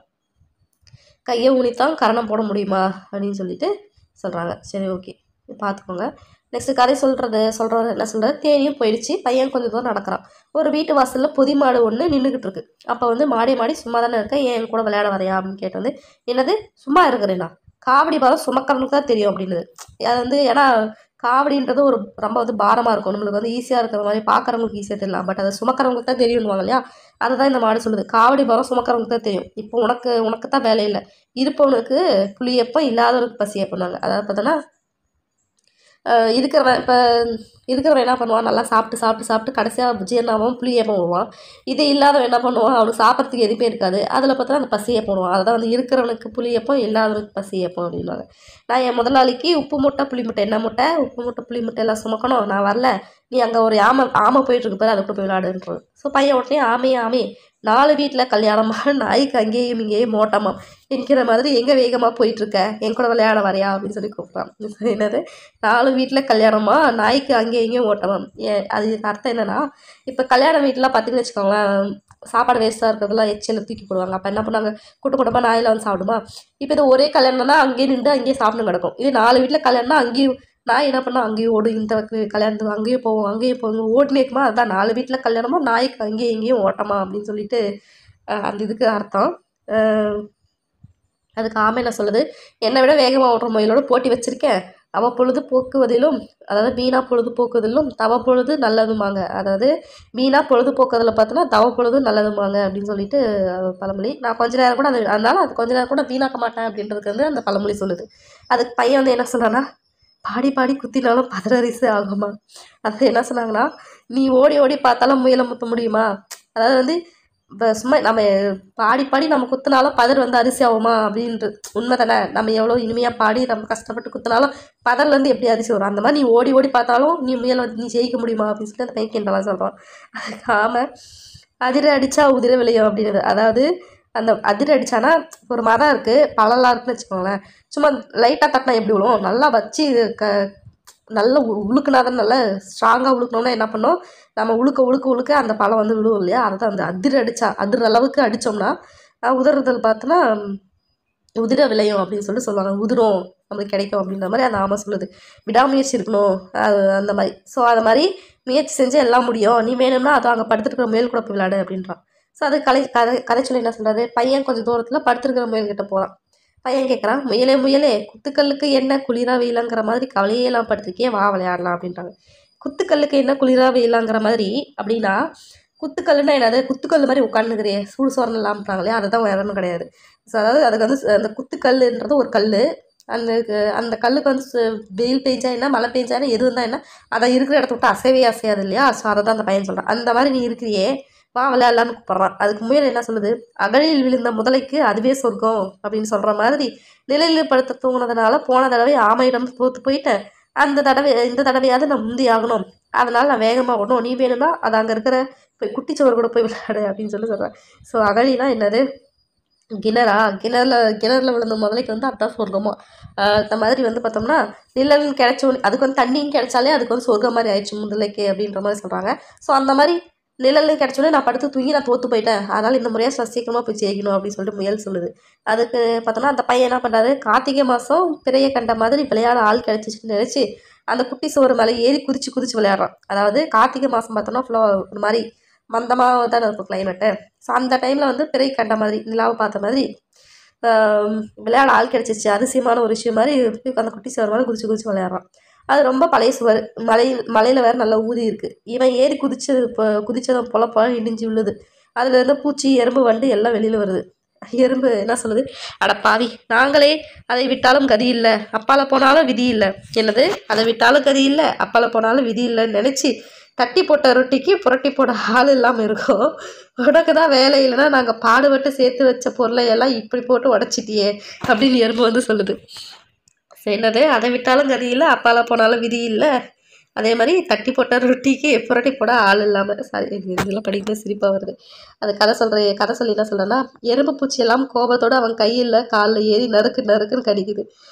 கையை ஊனித்தான் கரணம் போட முடியுமா அப்படின்னு சொல்லிட்டு சொல்கிறாங்க. சரி, ஓகே, பார்த்துக்கோங்க. நெக்ஸ்ட் கதை சொல்கிறவர் என்ன சொல்கிறார், தேனியும் போயிடுச்சு. பையன் கொஞ்சம் தூரம் நடக்கிறான். ஒரு வீட்டு வாசலில் பொதி மாடு ஒன்று நின்றுக்கிட்டு இருக்கு. அப்போ வந்து மாடி சும்மா தானே இருக்கேன், ஏன் கூட விளையாட வரையா அப்படின்னு கேட்டு வந்து, என்னது சும்மா இருக்கிறேன்னா, காவடி பாரம் சுமக்கிறவனுக்கு தான் தெரியும் அப்படின்னுது. அது வந்து ஏன்னா காவடின்றது ஒரு ரொம்ப வந்து பாரமாக இருக்கும், நம்மளுக்கு வந்து ஈஸியாக இருக்கிற மாதிரி பார்க்குறவங்களுக்கு ஈஸியாக தெரியலாம், பட் அதை சுமக்கிறவங்களுக்கு தான் தெரியும்னுவாங்க இல்லையா? அதை தான் இந்த மாடு சொல்லுது. காவடி பாரம் சுமக்கிறவங்களுக்கு தான் தெரியும். இப்போ உனக்கு தான் வேலை இல்லை, இருப்பவனுக்கு புளியப்போ இல்லாதவனுக்கு பசியப்போனாங்க. அதாவது பார்த்தோன்னா இருக்கிறவன் என்ன பண்ணுவான், நல்லா சாப்பிட்டு கடைசியாக ஜீரணாவும் புளியேப்பம் விடுவான். இது இல்லாதவன் என்ன பண்ணுவான், அவனுக்கு சாப்பிட்றதுக்கு எதுவுமே இருக்காது. அதில் பார்த்தா அந்த பசியை போடுவான். அதான் வந்து இருக்கிறவனுக்கு புளியப்பம் இல்லாதவனுக்கு பசியப்பம் அப்படின்வாங்க. நான் என் முதலாளிக்கு உப்பு மூட்டை புளி மூட்டை, என்ன மூட்டை, உப்பு மூட்டை புளி மூட்டை எல்லாம் சுமக்கணும், நான் வரல, நீ அங்கே ஒரு ஆமை போயிட்டுருக்கு பாரு, அதை கூட போய் விளையாடுன்றது. ஸோ பையன் உடனே ஆமே 4 வீட்டில் கல்யாணமாக நாய்க்கு அங்கேயும் இங்கேயும் ஓட்டமா என்கிற மாதிரி எங்கே வேகமாக போயிட்டுருக்க, என் கூட விளையாட வரையா அப்படின்னு சொல்லி கூப்பிட்றான். என்னது 4 வீட்டில் கல்யாணமா, நாய்க்கு அங்கேயும் இங்கேயும் ஓட்டமா? அதுக்கு அர்த்தம் என்னென்னா, இப்போ கல்யாண வீட்டிலாம் பார்த்தீங்கன்னு வச்சுக்கோங்களேன், சாப்பாடு வேஸ்ட்டாக இருக்கிறதுலாம் எச்சில் தூக்கி போடுவாங்க. அப்போ என்ன பண்ணாங்க, கூட்டமாக நாயில் வந்து சாப்பிடுமா. இப்போ இது ஒரே கல்யாணம்னா அங்கேயே நின்று அங்கேயே சாப்பிட்டு கிடக்கும். இது 4 வீட்டில் கல்யாணம்னா அங்கேயும் நாய் என்ன பண்ணால் அங்கேயும் ஓடும், இந்த கல்யாணத்துக்கு அங்கேயும் போவோம் ஓட்டுனே இருக்குமா. அதான் 4 வீட்டில் கல்யாணமா, நாய்க்கு அங்கேயும் இங்கேயும் ஓட்டமா அப்படின்னு சொல்லிட்டு அந்த இதுக்கு அர்த்தம். அதுக்கு ஆமை என்ன சொல்லுது, என்னை விட வேகமாக ஓட்டுற முயலோட போட்டி வச்சுருக்கேன், அவள் பொழுது போக்குவதிலும், அதாவது மீனா பொழுது போக்குவதிலும் தவ பொழுது நல்லதுமாங்க. அதாவது மீனா பொழுது போக்குவதில் பார்த்தோன்னா தவ பொழுது நல்லதுமாங்க அப்படின்னு சொல்லிட்டு பழமொழி. நான் கொஞ்ச நேரம் கூட அதனால அது கொஞ்ச நேரம் கூட வீணாக்க மாட்டேன் அப்படின்றதுக்கு வந்து அந்த பழமொழி சொல்லுது. அதுக்கு பையன் வந்து என்ன சொல்கிறான்னா, பாடி குத்தினாலும் 10 ஆகுமா. அது என்ன சொன்னாங்கன்னா, நீ ஓடி பார்த்தாலும் முயலை முத்த முடியுமா, அதாவது வந்து இப்போ சும்மா நம்ம பாடி பாடி நம்ம குத்துனாலும் பதர் வந்து அரிசி ஆகுமா அப்படின்ட்டு உண்மை தானே. நம்ம எவ்வளோ இனிமையாக பாடி நம்ம கஷ்டப்பட்டு குத்துனாலும் பதர்லேருந்து எப்படி அரிசி வரும்? அந்த மாதிரி நீ ஓடி ஓடி பார்த்தாலும் நீ முயல் வந்து நீ ஜெயிக்க முடியுமா அப்படின்னு சொல்லிட்டு அந்த பையன் கிண்டலாம் சொல்கிறான். ஆமாம், அதிர அடித்தா உதிர விளையும் அப்படின்றது. அதாவது அந்த அதிர அடித்தானா ஒரு மரம் இருக்குது, பழம்லாம் இருக்குன்னு வச்சுக்கோங்களேன், சும்மா லைட்டாக தட்டினா எப்படி விழும்? நல்லா வச்சு நல்லா உழுக்குனாதான் நல்லா ஸ்ட்ராங்காக உழுக்கணும்னா என்ன பண்ணோம், நம்ம உழுக்க அந்த பழம் வந்து விழுவும் இல்லையா? அதை தான் அந்த அதிர அளவுக்கு அடித்தோம்னா உதறுதல் பார்த்தோன்னா உதிர விளையும் அப்படின்னு சொல்லுவாங்க. உதிரும் நம்மளுக்கு கிடைக்கும் அப்படின்ற மாதிரி அந்த ஆமை சொல்லுது. விடாமுயற்சி இருக்கணும் அது அந்த மாதிரி. ஸோ அது மாதிரி முயற்சி செஞ்சு எல்லாம் முடியும், நீ வேணும்னா அதை அங்கே படுத்துருக்கிற முயல் கூட போய் விளையாடு அப்படின்றான். ஸோ அது கதை சொல்லி என்ன சொல்கிறாரு, பையன் கொஞ்சம் தூரத்தில் படுத்துருக்கிற முயல்கிட்ட போகிறான். பையன் கேட்குறான், முயலே முயலே குத்துக்கல்லுக்கு என்ன குளிரா வெயிலாங்கிற மாதிரி கவலையெல்லாம் படுத்துருக்கே, வா விளையாடலாம் அப்படின்றாங்க. குத்துக்கல்லுக்கு என்ன குளிரா வெயிலாங்கிற மாதிரி அப்படின்னா, குத்துக்கல்லுன்னா என்னது, குத்துக்கல் மாதிரி உட்காந்துக்கிறே சூடு சோறன்னு இல்லாமட்டாங்களே, அதுதான் வேற ஒன்றும் கிடையாது. ஸோ அதாவது அதுக்கு வந்து அந்த குத்துக்கல்லுன்றது ஒரு கல், அந்த கல்லுக்கு வந்து வெயில் பெஞ்சா என்ன மழை பெஞ்சானா எது இருந்தால் என்ன, அதை இருக்கிற இடத்த விட்டு அசைவே அசையாது இல்லையா? ஸோ அதை தான் அந்த பையன் சொல்கிறான். அந்த மாதிரி நீ இருக்கிறியே, வா விளையாடலான்னு கூப்பிட்றான். அதுக்கு முயல் என்ன சொல்லுது, அகழியில் விழுந்த முதலைக்கு அதுவே சொர்க்கம் அப்படின்னு சொல்கிற மாதிரி, நிலையில் படுத்த தூங்கினதுனால போன தடவை ஆமையிடம் தோற்று போயிட்டேன், இந்த தடவையாவது நான் முந்தி ஆகணும், அதனால் நான் வேகமாக ஓடணும், நீ வேணும்னா அது அங்கே இருக்கிற போய் குட்டிச்சோறு கூட போய் விளையாடு அப்படின்னு சொல்கிறேன். ஸோ அகழினா என்னது, கிணறுல விழுந்த முதலைக்கு வந்து அதுதான் சொர்க்கமா. அந்த மாதிரி வந்து பார்த்தோம்னா நிழல் கிடைச்சோன்னு அதுக்கு வந்து தண்ணியும் கிடைச்சாலே அதுக்கு வந்து சொர்க்கம் மாதிரி ஆயிடுச்சு முதலைக்கு அப்படின்ற மாதிரி சொல்கிறாங்க. ஸோ அந்த மாதிரி நிழல் கிடைச்சோன்னே நான் படுத்து தூங்கி நான் தோற்று போயிட்டேன், அதனால் இந்த முறையாக சீக்கிரமாக போய் ஜெயிக்கணும் அப்படின்னு சொல்லிட்டு முயல் சொல்லுது. அதுக்கு பார்த்தோன்னா அந்த பையன் என்ன பண்ணுறாரு, கார்த்திகை மாதம் பிறையை கண்ட மாதிரி விளையாட ஆள் கிடைச்சிச்சுன்னு நினச்சி அந்த குட்டி சோறு மேலே ஏறி குதிச்சு விளையாடுறான். அதாவது கார்த்திகை மாதம் பார்த்தோன்னா ஃபுல்லாக ஒரு மாதிரி மந்தமாக தானே இருக்கும் கிளைமேட்டு. ஸோ அந்த டைமில் வந்து பிறை கண்ட மாதிரி நிலாவை பார்த்த மாதிரி விளையாட ஆள் கிடச்சிச்சு, அதிசயமான ஒரு விஷயம் மாதிரி அந்த குட்டி சுவர் மேலே குதிச்சு விளையாடுறான். அது ரொம்ப பழைய சுவர், மலையில் வேறு நல்லா ஊதி இருக்குது. இவன் ஏறி குதிச்சதை பொல இடிஞ்சு விழுது. அதில் இருந்த பூச்சி எறும்பு வண்டு எல்லாம் வெளியில் வருது. எறும்பு என்ன சொல்லுது, அட பாவி, நாங்களே அதை விட்டாலும் கதி இல்லை, அப்பால போனாலும் விதி இல்லை, என்னது அதை விட்டாலும் கதி இல்லை அப்பால போனாலும் விதி இல்லைன்னு நினச்சி தட்டி போட்ட ரொட்டிக்கு புரட்டி போட ஆள் இல்லாமல் இருக்கும், உனக்கு தான் வேலை இல்லைன்னா நாங்கள் பாடுபட்டு சேர்த்து வச்ச பொருளை எல்லாம் இப்படி போட்டு உடச்சிட்டியே அப்படின்னு எறும்பு வந்து சொல்லுது. என்னது அதை விட்டாலும் கதி இல்லை அப்பால போனாலும் விதி இல்லை, அதே மாதிரி தட்டி போட்ட ரொட்டிக்கு புரட்டி போட ஆள் இல்லாமல், சாரி இதெல்லாம் படிக்கும்போது சிரிப்பாக வருது. அது கதை சொல்லி என்ன சொல்கிறேன்னா, எறும்பு பூச்சியெல்லாம் கோபத்தோடு அவன் கையில் காலில் ஏறி நறுக்குன்னு கடிக்குது.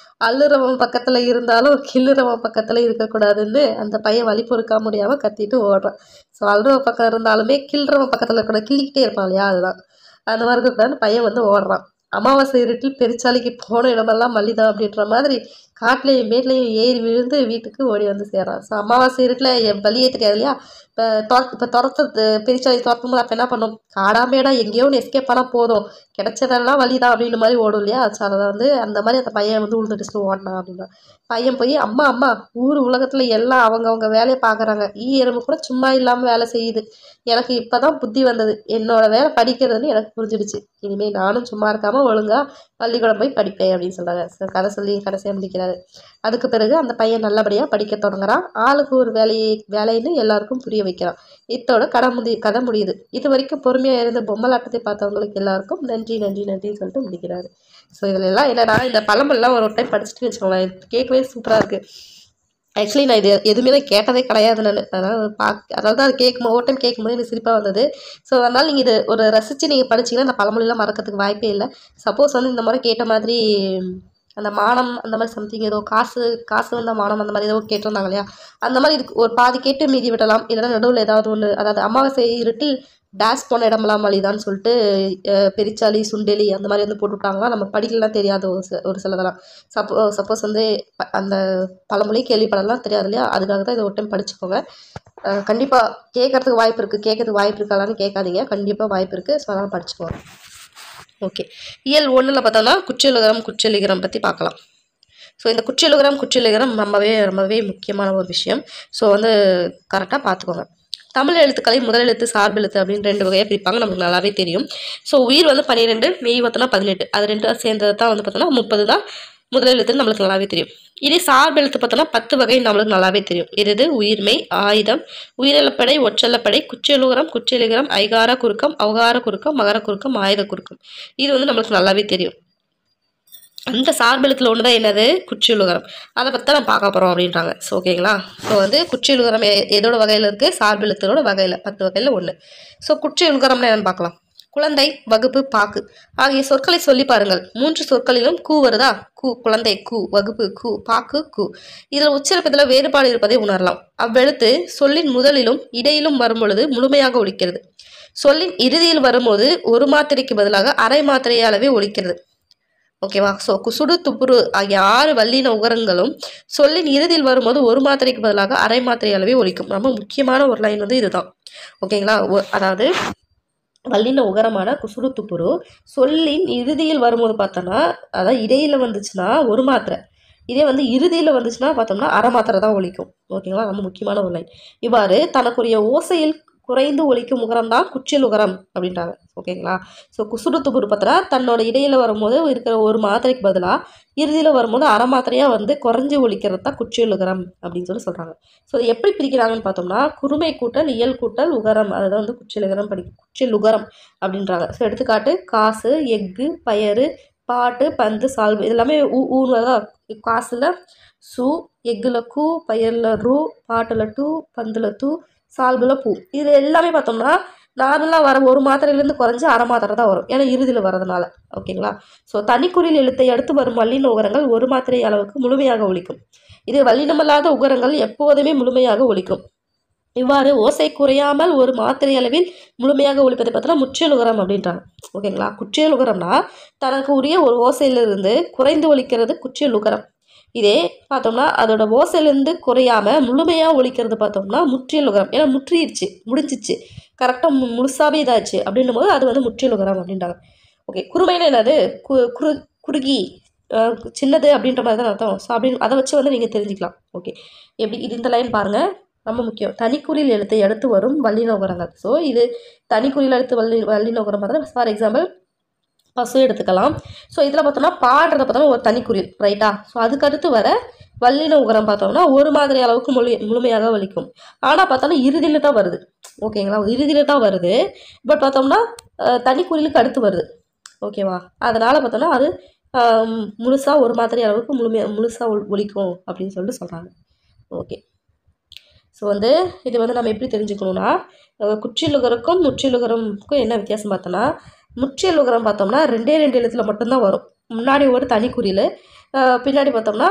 அள்ளுறவன் பக்கத்தில் இருந்தாலும் கிள்ளுறவன் பக்கத்தில் இருக்கக்கூடாதுன்னு அந்த பையன் வழி பொறுக்க முடியாமல் கத்திட்டு ஓடுறான். ஸோ அள்ளுறவன் பக்கம் இருந்தாலுமே கிள்றவன் பக்கத்தில் இருக்கக்கூடாது, கிள்ளிக்கிட்டே இருப்பான் இல்லையா, அதுதான் அந்த மாதிரி இருக்கக்கூடாதுன்னு பையன் வந்து ஓடுறான். அமாவாசை இருட்டில் பெருச்சாலிக்கு போன இடமெல்லாம் மல்லிதான் அப்படின்ற மாதிரி காட்டிலையும் மேட்லையும் ஏறி விழுந்து வீட்டுக்கு ஓடி வந்து சேர்றான். ஸோ அமாவாசை இருட்டில் வழியே தெரியாது இல்லையா, இப்போ பெருச்சாலி துரத்தும் போது அப்போ என்ன பண்ணும், காடாமேடா எங்கேயோ ஒன்று எஸ்கேப் பண்ணால் போதும், கிடைச்சதெல்லாம் வழிதான் அப்படின்ற மாதிரி ஓடும் இல்லையா. ஸோ அதை வந்து அந்த மாதிரி அந்த பையன் வந்து உழுந்துட்டு ஓடினான் அப்படின்னா, பையன் போய் அம்மா ஊர் உலகத்தில் எல்லாம் அவங்க வேலையை பார்க்குறாங்க, எறும்பு கூட சும்மா இல்லாமல் வேலை செய்யுது, எனக்கு இப்போ தான் புத்தி வந்தது, என்னோட வேலை படிக்கிறதுன்னு எனக்கு புரிஞ்சிடுச்சு, இனிமேல் நானும் சும்மா இருக்காமல் ஒழுங்காக பள்ளிக்கூடம் போய் படிப்பேன் அப்படின்னு சொல்கிறாங்க. ஸோ கதை சொல்லி கடைசியாக முடிக்கிறாரு. அதுக்கு பிறகு அந்த பையன் நல்லபடியாக படிக்க தொடங்குறான், ஆளுக்கு ஒரு வேலைன்னு எல்லாருக்கும் புரிய வைக்கிறான். இத்தோட கதை முடியுது. இது வரைக்கும் பொறுமையாக இருந்த பொம்மலாட்டத்தை பார்த்தவங்களுக்கு எல்லாருக்கும் நன்றின்னு சொல்லிட்டு முடிக்கிறாரு. ஸோ இதில் எல்லாம் என்னன்னா, இந்த பழமெல்லாம் ஒரு டைம் படிச்சுட்டு வச்சுக்கோங்களேன், கேட்கவே சூப்பராக இருக்குது. ஆக்சுவலி நான் இது எதுவுமே நான் கேட்டதே கிடையாது நான், அதாவது அது ஒரு டைம் கேட்கும்போது எனக்கு சிரிப்பாக வந்தது. ஸோ அதனால் நீங்கள் இது ஒரு ரசித்து நீங்கள் படிச்சிங்கன்னா அந்த பழமொழிலாம் மறக்கிறதுக்கு வாய்ப்பே இல்லை. சப்போஸ் வந்து இந்த மாதிரி கேட்ட மாதிரி அந்த மானம் அந்த மாதிரி சம்திங் ஏதோ காசு வந்த மானம் அந்த மாதிரி ஏதோ கேட்டிருந்தாங்க இல்லையா, அந்த மாதிரி இதுக்கு ஒரு பாதி கேட்டு மீதி விடலாம், இல்லைன்னா நடுவில் ஏதாவது ஒன்று, அதாவது அமாவாசை இருட்டில் டேஷ் போன இடமெல்லாம் வழிதான்னு சொல்லிட்டு பெரிச்சாலி சுண்டெலி அந்த மாதிரி வந்து போட்டுவிட்டாங்கன்னா நம்ம படிக்கலாம் தெரியாது ஒரு சிலதெல்லாம். சப்போஸ் வந்து அந்த பழமொழி கேள்விப்படலாம் தெரியாது இல்லையா, அதுக்காக தான் இதை ஒரு டைம் படிச்சுக்கோங்க. கண்டிப்பாக கேட்கறதுக்கு வாய்ப்பு இருக்காளான்னு கேட்காதீங்க, கண்டிப்பாக வாய்ப்பு இருக்குது. ஸோ அதனால் படிச்சுக்கோங்க. ஓகே, இயல் 1ல் பார்த்தோம்னா குற்றியலுகரம் பற்றி பார்க்கலாம். ஸோ இந்த குற்றியலுகரம் ரொம்பவே முக்கியமான ஒரு விஷயம். ஸோ வந்து கரெக்டாக பார்த்துக்கோங்க. தமிழ் எழுத்துக்களை முதல் எழுத்து சார்பு எழுத்து அப்படின்னு 2 வகையாக பிரிப்பாங்க, நமக்கு நல்லாவே தெரியும். ஸோ உயிர் வந்து 12, மெய் பார்த்தோன்னா 18, அது 2 சேர்ந்தது தான் வந்து பார்த்தோன்னா 30 தான் முதல் எழுத்து நம்மளுக்கு நல்லாவே தெரியும். இதே சார்பு எழுத்து பார்த்தோம்னா 10 வகை நம்மளுக்கு நல்லாவே தெரியும். இது உயிர்மெய், ஆயுதம், உயிரெழுப்படை, ஒற்றெழுப்படை, குற்றியலுகரம், குற்றியலிகரம், ஐகார குறுக்கம், அவகார குறுக்கம், மகர குறுக்கம், ஆயுத குறுக்கம். இது வந்து நம்மளுக்கு நல்லாவே தெரியும். அந்த சார்பெழுத்துல ஒன்று தான் என்னது குற்றியலுகரம். அதை பற்றி தான் நம்ம பார்க்க போகிறோம் அப்படின்றாங்க. ஸோ ஓகேங்களா. ஸோ வந்து குற்றியலுகரம் எதோட வகையில் இருக்குது? சார்பெழுத்தோட வகையில் 10 வகையில் ஒன்று. ஸோ குற்றியலுகரம்னு என்னன்னு பார்க்கலாம். குழந்தை, வகுப்பு, பாக்கு ஆகிய சொற்களை சொல்லி பாருங்கள். 3 சொற்களிலும் கூ வருதா? கூ, குழந்தை கூ, வகுப்பு கூ, பாக்கு கூ. இதில் உச்சரிப்பதில் வேறுபாடு இருப்பதை உணரலாம். அவ்வெழுத்து சொல்லின் முதலிலும் இடையிலும் வரும்பொழுது முழுமையாக ஒலிக்கிறது. சொல்லின் இறுதியில் வரும்போது ஒரு மாத்திரைக்கு பதிலாக அரை மாத்திரை அளவே ஒலிக்கிறது. ஓகேவா. ஸோ குசுடு, துப்புரு ஆகிய 6 வல்லின உகரங்களும் சொல்லின் இறுதியில் வரும்போது ஒரு மாத்திரைக்கு பதிலாக அரை மாத்திரை அளவே ஒலிக்கும். ரொம்ப முக்கியமான ஒரு லைன் வந்து இதுதான். ஓகேங்களா. அதாவது வல்லின உகரமான குசுடு, துப்புரு சொல்லின் இறுதியில் வரும்போது பார்த்தோன்னா, அதாவது இடையில வந்துச்சுன்னா ஒரு மாத்திரை, இதே வந்து இறுதியில் வந்துச்சுன்னா பார்த்தோம்னா அரை மாத்திரை தான் ஒலிக்கும். ஓகேங்களா. ரொம்ப முக்கியமான ஒரு லைன். இவ்வாறு தனக்குரிய ஓசையில் குறைந்து ஒலிக்கும் உகரம் தான் குற்றியல் உகரம் அப்படின்றாங்க. ஓகேங்களா. ஸோ குசுடு, துப்புரு பார்த்தோன்னா தன்னோட இடையில வரும்போது இருக்கிற ஒரு மாத்திரைக்கு பதிலாக இறுதியில் வரும்போது அரை மாத்திரையாக வந்து குறைஞ்சி ஒலிக்கிறது தான் குற்றியல் உகரம் அப்படின்னு சொல்கிறாங்க. ஸோ அதை எப்படி பிரிக்கிறாங்கன்னு பார்த்தோம்னா, குறுமை கூட்டல் இயல் கூட்டல் உகரம், அதை தான் வந்து குற்றியல் உகரம் குற்றியல் உகரம் அப்படின்றாங்க. ஸோ எடுத்துக்காட்டு காசு, எஃகு, பயறு, பாட்டு, பந்து, சால்வு. இது எல்லாமே ஊதான். காசுல சு, எஃகுல கூ, பயரில் ரூ, பாட்டில் டூ, பந்தில் தூ, சால்புல பூ. இது எல்லாமே பார்த்தோம்னா நார்மலாக வர ஒரு மாத்திரையிலேருந்து குறைஞ்சி அரை மாத்திரை தான் வரும். ஏன்னா இறுதியில் வரதுனால. ஓகேங்களா. ஸோ தனிக்குறில் எழுத்தை அடுத்து வரும் வல்லின உகரங்கள் ஒரு மாத்திரை அளவுக்கு முழுமையாக ஒலிக்கும். இது வல்லினமல்லாத உகரங்கள் எப்போதுமே முழுமையாக ஒலிக்கும். இவ்வாறு ஓசை குறையாமல் ஒரு மாத்திரை அளவில் முழுமையாக ஒலிப்பதை பார்த்தோன்னா முற்றியல் உகரம் அப்படின்றாங்க. ஓகேங்களா. குற்றியல் உகரம்னா தனக்கு உரிய ஒரு ஓசையிலிருந்து குறைந்து ஒலிக்கிறது குற்றியல் உகரம். இதே பார்த்தோம்னா அதோட ஓசையிலேருந்து குறையாமல் முழுமையாக ஒலிக்கிறது பார்த்தோம்னா முற்றியல் உகரம். ஏன்னா முற்றிடுச்சு, முடிஞ்சிச்சு, கரெக்டாக முழுசாவே இதாச்சு அப்படின்னும் போது அது வந்து முற்றியல் உகரம் அப்படின்றாங்க. ஓகே. குறுமைன்னு என்னது? குறுகி சின்னது அப்படின்ற மாதிரி தான் அர்த்தம். ஸோ அப்படின்னு அதை வச்சு வந்து நீங்கள் தெரிஞ்சுக்கலாம். ஓகே. எப்படி இது இந்த லைன் பாருங்கள், ரொம்ப முக்கியம். தனிக்குறில் எழுத்தை அடுத்து வரும் வல்லின உகரங்கள். ஸோ இது தனிக்குறியில் அடுத்து வல்லின உகரம் பார்த்தா ஃபார் எக்ஸாம்பிள் பசு எடுத்துக்கலாம். ஸோ இதில் பார்த்தோம்னா பாடுறத பார்த்தோம்னா ஒரு தனிக்குறில், ரைட்டா. ஸோ அதுக்கடுத்து வர வல்லின உகரம் பார்த்தோம்னா ஒரு மாதிரி அளவுக்கு முழுமையாக ஒலிக்கும். ஆனால் பார்த்தோம்னா இறுதியில் தான் வருது. ஓகேங்களா. இறுதியில் தான் வருது. பட் பார்த்தோம்னா தனிக்குறிலுக்கு அடுத்து வருது. ஓகேவா. அதனால் பார்த்தோம்னா அது முழுசாக ஒரு மாதிரி அளவுக்கு முழுசாக ஒலிக்கும் அப்படின்னு சொல்லிட்டு சொல்கிறாங்க. ஓகே. ஸோ வந்து இது வந்து நம்ம எப்படி தெரிஞ்சுக்கணுன்னா, குற்றியலுகருக்கும் முற்றியலுகரமுக்கும் என்ன வித்தியாசம் பார்த்தோன்னா, முற்றியலுகரம் பார்த்தோம்னா 2 எழுத்தில் மட்டும்தான் வரும். முன்னாடி ஒரு தனிக்குறியில், பின்னாடி பார்த்தோம்னா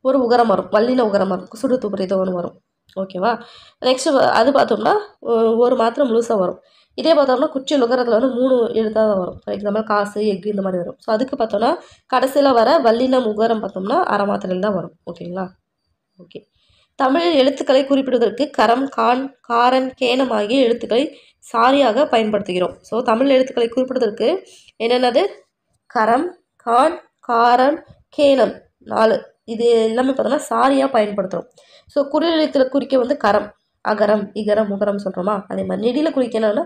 ஒரு உகரம் வரும், வல்லின உகரம் வரும், குசுடு, துப்புரு இது ஒன்று வரும். ஓகேவா. நெக்ஸ்ட்டு அது பார்த்தோம்னா ஒரு மாத்திரை முழுசாக வரும். இதே பார்த்தோம்னா குற்றியல் உகரத்தில் வந்து 3 எழுத்தாக தான் வரும். ஃபார் எக்ஸாம்பிள் காசு, எஃகு இந்த மாதிரி வரும். ஸோ அதுக்கு பார்த்தோம்னா கடைசியில் வர வல்லினம் உகரம் பார்த்தோம்னா அரை மாத்திரையில் தான் வரும். ஓகேங்களா. ஓகே. தமிழில் எழுத்துக்களை குறிப்பிடுவதற்கு கரம், கான், காரன், கேனம் ஆகிய எழுத்துக்களை சாரியாக பயன்படுத்துகிறோம். ஸோ தமிழ் எழுத்துக்களை குறிப்பிடுவதற்கு என்னென்னது? கரம், கான், காரன், கேனம் 4. இது எல்லாமே பார்த்தோம்னா சாரியாக பயன்படுத்துகிறோம். ஸோ குறில் எழுத்தில் குறிக்க வந்து கரம், அகரம், இகரம், உகரம் சொல்கிறோமா. அதே மாதிரி நெடியில் குறிக்க என்னன்னா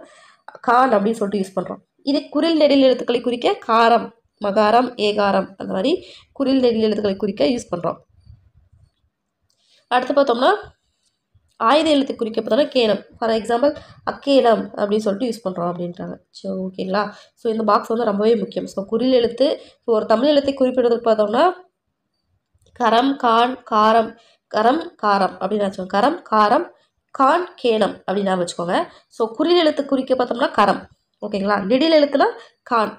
கான் அப்படின்னு சொல்லிட்டு யூஸ் பண்ணுறோம். இது குறில் நெடில் எழுத்துக்களை குறிக்க காரம், மகாரம், ஏகாரம் அந்த மாதிரி குறில் நெடில் எழுத்துக்களை குறிக்க யூஸ் பண்ணுறோம். அடுத்து பார்த்தோம்னா ஆயுத எழுத்து குறிக்க பார்த்தோம்னா கேனம். ஃபார் எக்ஸாம்பிள் அக்கேனம் அப்படின்னு சொல்லிட்டு யூஸ் பண்ணுறோம் அப்படின்றாங்க. ஸோ ஓகேங்களா. ஸோ இந்த பாக்ஸ் வந்து ரொம்பவே முக்கியம். ஸோ குறில் எழுத்து ஒரு தமிழ் எழுத்தை குறிப்பிடுறதுக்கு பார்த்தோம்னா கரம், கான், காரம், கரம், காரம் அப்படின்னு வச்சுக்கோங்க. கரம், காரம், கான், கேனம் அப்படின்னு வச்சுக்கோங்க. ஸோ குறில் எழுத்து குறிக்க பார்த்தோம்னா கரம். ஓகேங்களா. நெடில் எழுத்துனா கான்.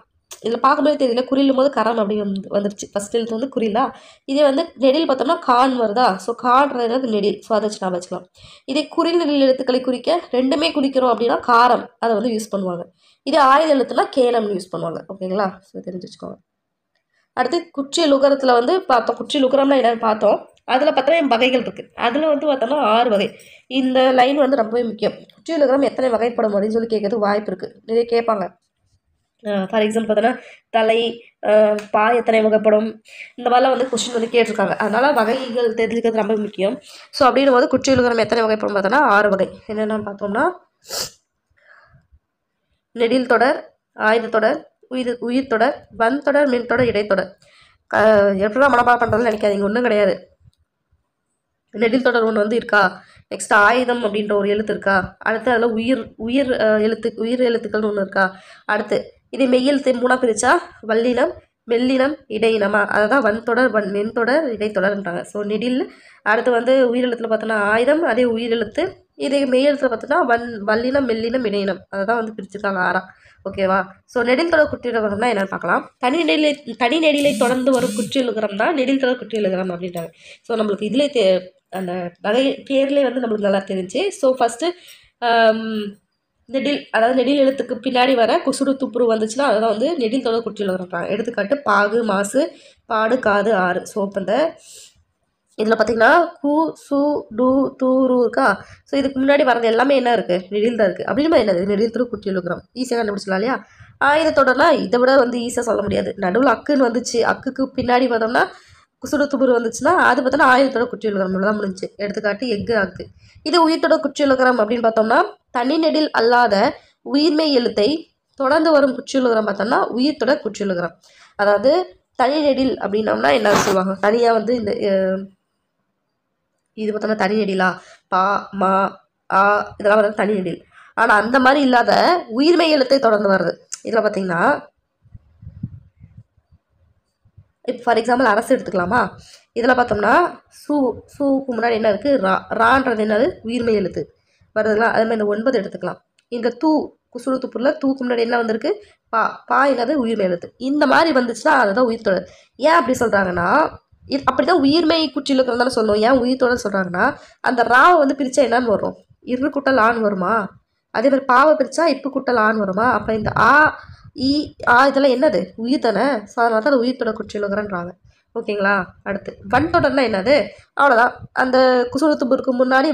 இதில் பார்க்கும்போது தெரியல, குறிலும் போது கரம் அப்படின்னு வந்துருச்சு. ஃபஸ்ட் எழுத்து வந்து குறிலா. இதே வந்து நெடில் பார்த்தோம்னா கான் வருதா. ஸோ கான்றது நெடில். ஸோ அதை வச்சு நான் வச்சுக்கலாம். இதே குறில் நெடில் எழுத்துக்களை குறிக்க ரெண்டுமே குறிக்கிறோம் அப்படின்னா காரம் அதை வந்து யூஸ் பண்ணுவாங்க. இதே ஆயுத எழுத்துனா கேனம்னு யூஸ் பண்ணுவாங்க. ஓகேங்களா. ஸோ தெரிஞ்சு வச்சுக்கோங்க. அடுத்து குற்றியல் உகரத்தில் வந்து பார்த்தோம். குற்றியல் உகரம்னா என்னென்னு பார்த்தோம். அதில் பார்த்தோம்னா வகைகள் இருக்குது. அதில் வந்து பார்த்தோம்னா 6 வகை. இந்த லைன் வந்து ரொம்பவே முக்கியம். குற்றியல் உகரம் எத்தனை வகைப்படும் அப்படின்னு சொல்லி கேட்கறதுக்கு வாய்ப்பு இருக்குது. நிறைய கேட்பாங்க. ஃபார் எக்ஸாம்பிள் பார்த்தோன்னா தலை, பா எத்தனை வகைப்படும், இந்த மாதிரிலாம் வந்து கொஸ்டின் வந்து கேட்டிருக்காங்க. அதனால் வகைகள் தெரிஞ்சுக்கிறது ரொம்ப முக்கியம். ஸோ அப்படின்னும் போது குற்றியல் உகரம் எத்தனை வகைப்படும் பார்த்தோன்னா 6 வகை. என்னென்னு பார்த்தோம்னா நெடில் தொடர், ஆயுத தொடர், உயிர் தொடர், வன் தொடர், மென் தொடர், இடைத்தொடர். எப்படிலாம் மனப்பாடம் பண்ணுறதுன்னு நினைக்காதீங்க, ஒன்றும் கிடையாது. நெடில் தொடர் ஒன்று வந்து இருக்கா, நெக்ஸ்ட் ஆயுதம் அப்படின்ற ஒரு எழுத்து இருக்கா, அடுத்து அதில் உயிர் எழுத்துக்கள்னு ஒன்று இருக்கா, அடுத்து இதே மெய்யெழுத்து மூணாக பிரித்தா வல்லினம், மெல்லினம், இடையினமா, அதை தான் வன்தொடர், மென்தொடர், இடைத்தொடர்ன்றாங்க. ஸோ நெடில், அடுத்து வந்து உயிரெழுத்தில் பார்த்தோன்னா ஆயுதம், அதே உயிரெழுத்து, இதே மெய்யெழுத்தில் பார்த்தோன்னா வல்லினம், மெல்லினம், இடையினம், அதை தான் வந்து பிரிச்சுருக்காங்க 6. ஓகேவா? ஸோ நெடில் தொடர் குற்றியலுகரம்னா என்னென்னு பார்க்கலாம். தனி நெடிலை தொடர்ந்து வரும் குற்றியலுகரம் தான் நெடில் தொடர் குற்றியலுகரம் அப்படின்றாங்க. ஸோ நம்மளுக்கு இதிலே அந்த வகை பேர்லேயே வந்து நம்மளுக்கு நல்லா தெரிஞ்சு. ஸோ ஃபஸ்ட்டு நெடில், அதாவது நெடில் எழுத்துக்கு பின்னாடி வர குசுடு துப்புரு வந்துச்சுன்னா அதுதான் வந்து நெடில் தொடர் குற்றியலுகரம்ன்றாங்க. எடுத்துக்காட்டு பாகு, மாசு, பாடு, காது, ஆறு. ஸோ இப்போ இந்த இதில் பார்த்தீங்கன்னா கு, சு, டு, து, ரு இருக்கா. ஸோ இதுக்கு முன்னாடி வரது எல்லாமே என்ன இருக்குது, நெடில் தான் இருக்குது. அப்படின்னா என்னது, நெடில் தொடர் குற்றியலுகரம். ஈஸியாக கண்டுபிடிச்சலாம் இல்லையா? ஆயுதத்தொடர்னா இதை விட வந்து ஈஸியாக சொல்ல முடியாது. நடுவில் அக்குன்னு வந்துச்சு, அக்குக்கு பின்னாடி பார்த்தோம்னா குசுடு துப்புரு வந்துச்சுன்னா அது பார்த்தோன்னா ஆயுதத்தோட குற்றியலுகரம் தான் முடிஞ்சு. எடுத்துக்காட்டு எஃகு, அக்கு. இது உயிர்த்தொடர் குற்றியலுகரம் அப்படின்னு பார்த்தோம்னா தனி நெடில் அல்லாத உயிர்மெய் எழுத்தை தொடர்ந்து வரும் குற்றியலுகரம் பார்த்தோம்னா உயிர்த்தொடர் குற்றியலுகரம். அதாவது தனி நெடில் அப்படின்னோம்னா என்ன சொல்லுவாங்க, தனியாக வந்து இந்த இது பார்த்தோம்னா தனி நெடிலா, பா, மா, ஆ, இதெல்லாம் வந்து தனி நெடில். ஆனால் அந்த மாதிரி இல்லாத உயிர்மெய் எழுத்தை தொடர்ந்து வருது. இதில் பார்த்தீங்கன்னா இப்போ ஃபார் எக்ஸாம்பிள் அரசு எடுத்துக்கலாமா. இதில் பார்த்தோம்னா சூக்கு முன்னாடி என்ன இருக்குது, ரான்றது என்னது, உயிர்மெய் எழுத்து வருதுங்களா. அதே மாதிரி இந்த 9 எடுத்துக்கலாம். இந்த குசுடு துப்புரில் தூக்கு முன்னாடி என்ன வந்திருக்கு, பா என்னது, உயிர்மெய் எழுத்து. இந்த மாதிரி வந்துச்சுன்னா அதுதான் உயிர்த்தொடர். ஏன் அப்படி சொல்கிறாங்கன்னா, அப்படி தான் உயிர்மெய் குற்றியலுகரம் தானே சொல்லணும். ஏன் உயிர்த்தொடர் சொல்கிறாங்கன்னா அந்த ராவை வந்து பிரித்தா என்னன்னு வரும், இரு குட்டல் ஆண் வருமா. அதே மாதிரி பாவை பிரித்தா இப்பு குட்டல் ஆண் வருமா. அப்போ இந்த இதெல்லாம் என்னது, உயிர் தானே. ஸோ அதனால தான் அது உயிர்த்தொடர் குற்றியலுகரம்ன்றாங்க. ஓகேங்களா? அடுத்து வன்தொடர்னா என்னது, அவ்வளோதான். அந்த குசுடு துப்புருக்கு முன்னாடி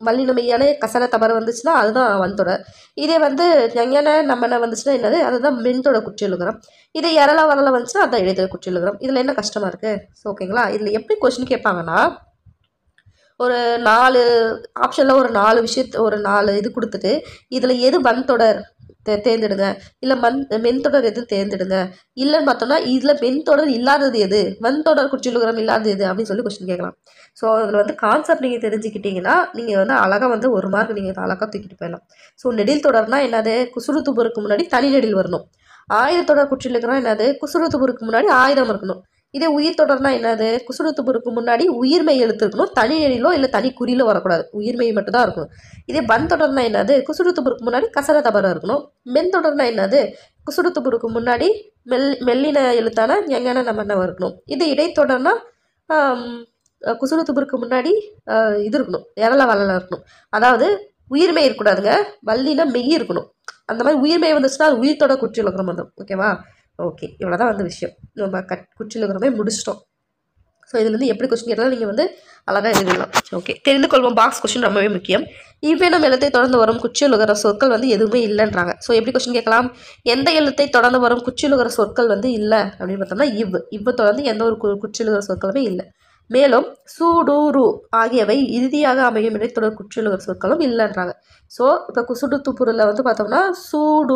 வல்லினமையான கசன தவறு வந்துச்சுன்னா அதுதான் வன்தொடர். இதே வந்து ஞங்கன நம்மன வந்துச்சுன்னா என்னது, அதுதான் மென்தொடர் குற்றியலுகரம். இதே எரள வரல வந்துச்சுன்னா அதுதான் இடைத்தொடர் குற்றியலுகரம். இதில் என்ன கஷ்டமாக இருக்குது. ஸோ ஓகேங்களா? இதில் எப்படி கொஸ்டின் கேட்பாங்கன்னா ஒரு 4 ஆப்ஷனில் ஒரு 4 இது கொடுத்துட்டு இதில் எது வன்தொடர் தேர்ந்தெடுங்க, இல்லை மென்தொடர் எது தேர்ந்தெடுங்க, இல்லைன்னு பார்த்தோம்னா இதில் மென்தொடர் இல்லாதது எது, வன்தொடர் குற்றியலுகரம் இல்லாதது எது அப்படின்னு சொல்லி கொஸ்டின் கேட்கலாம். ஸோ அதில் வந்து கான்செப்ட் நீங்கள் தெரிஞ்சுக்கிட்டீங்கன்னா நீங்கள் வந்து அழகாக வந்து 1 மார்க் நீங்கள் அழகாக தூக்கிட்டு போயிடலாம். ஸோ நெடில் தொடர்னா என்னது, குசுடு துப்புருக்கு முன்னாடி தனி நெடில் வரணும். ஆயுதத்தொடர் குற்றியலுகரம் என்னது, குசுடு துப்புருக்கு முன்னாடி ஆயுதம் இருக்கணும். இதே உயிர் தொடர்னா என்னது, குசுடு துப்புருக்கு முன்னாடி உயிர்மெய் எழுத்து இருக்கணும், தனி நெடிலோ இல்லை தனி குறியிலோ வரக்கூடாது, உயிர்மெய் மட்டும் தான் இருக்கணும். இதே வன் தொடர்னா என்னது, குசுடு துப்புருக்கு முன்னாடி கசர தபர இருக்கணும். மென் தொடர்னா என்னது, குசுடு துப்புருக்கு முன்னாடி மெல்லின எழுத்தான எங்கன நம்ம இருக்கணும். இது இடைத்தொடர்னா குசுடு துப்புருக்கு முன்னாடி இது இருக்கணும், எரள வளல இருக்கணும். அதாவது உயிர்மெய் இருக்கக்கூடாதுங்க, வல்லின மெய் இருக்கணும். அந்த மாதிரி உயிர்மெய் வந்துச்சுன்னா அது உயிர்த்தொடர் குற்றியலுகரம் வந்துடும். ஓகேவா? ஓகே, இவ்வளோ தான் வந்து விஷயம். நம்ம குற்றியலுகரமே முடிச்சிட்டோம். ஸோ இதுலேருந்து எப்படி கொஸ்டின் கேட்டாலும் நீங்கள் வந்து அழகாக எழுதிடலாம். ஓகே, தெரிந்து கொள்வோம். பாக்ஸ் கொஸ்டின் ரொம்பவே முக்கியம். இவ்வேனும் எழுத்தை தொடர்ந்து வரும் குற்றியலுகர சொற்கள் வந்து எதுவுமே இல்லைன்றாங்க. ஸோ எப்படி கொஸ்டின் கேட்கலாம், எந்த எழுத்தை தொடர்ந்து வரும் குற்றியலுகர சொற்கள் வந்து இல்லை அப்படின்னு பார்த்தோம்னா இவ்வு தொடர்ந்து எந்த ஒரு குற்றியலுகர சொற்களுமே இல்லை. மேலும் சூடு ஆகியவை இறுதியாக அமையும் இடைத்தொடர் குற்றியலுகர சொற்களும் இல்லைன்றாங்க. ஸோ இப்போ குசுடு துப்புரில் வந்து பார்த்தோம்னா சூடு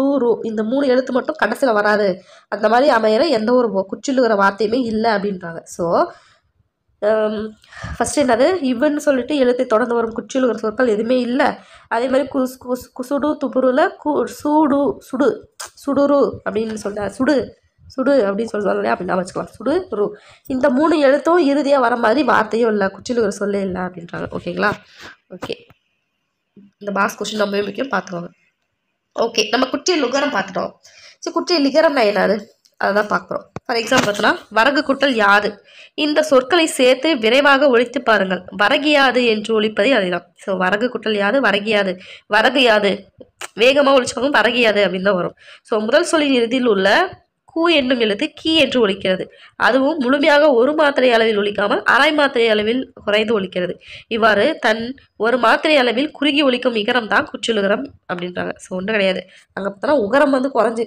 இந்த 3 எழுத்து மட்டும் கடைசியில் வராது, அந்த மாதிரி அமையிற எந்த ஒரு குற்றியலுகர வார்த்தையுமே இல்லை அப்படின்றாங்க. ஸோ ஃபஸ்ட்டு என்னது, இவ்வுன்னு சொல்லிட்டு எழுத்தை தொடர்ந்து வரும் குற்றியலுகர சொற்கள் எதுவுமே இல்லை. அதே மாதிரி குசுடு துப்புரில் சுடுரு அப்படின்னு சொல்லிட்டு சுடு அப்படின்னு சொல்லுவாங்க இல்லையா, அப்படின்னா வச்சுக்கலாம். சுடு இந்த 3 எழுத்தும் இறுதியாக வர மாதிரி வார்த்தையும் இல்லை, குற்றியலுகர சொல்லே இல்லை அப்படின்றாங்க. ஓகேங்களா? ஓகே, இந்த பாக்ஸ் கொஸ்டின் ரொம்பவே முக்கியம், பார்த்துக்கோங்க. ஓகே, நம்ம குற்றியலுகரம் பார்த்துட்டோம். சரி, குற்றியலிகரம்னா என்னது அதுதான் பார்க்குறோம். ஃபார் எக்ஸாம்பிள் பார்த்தோன்னா வரகு குட்டல் யாது, இந்த சொற்களை சேர்த்து விரைவாக ஒழித்து பாருங்கள். வரகியாது என்று ஒழிப்பதே அதுதான். ஸோ வரகு குட்டல் யாது, வரகியாது, வரகு யாது வேகமாக ஒழிச்சுப்பாங்க, வரகியாது அப்படின்னு தான் வரும். ஸோ முதல் சொல்லின் இறுதியில் உள்ள கூ என்னும் எழுத்து கீ என்று ஒலிக்கிறது. அதுவும் முழுமையாக 1 மாத்திரை அளவில் ஒலிக்காமல் அரை மாத்திரை அளவில் குறைந்து ஒலிக்கிறது. இவ்வாறு தன் 1 மாத்திரை அளவில் குறுகி ஒலிக்கும் இகரம் தான் குற்றியலுகரம் அப்படின்றாங்க. ஸோ ஒன்றும் கிடையாது. அங்கே பார்த்தோன்னா உகரம் வந்து குறைஞ்சி,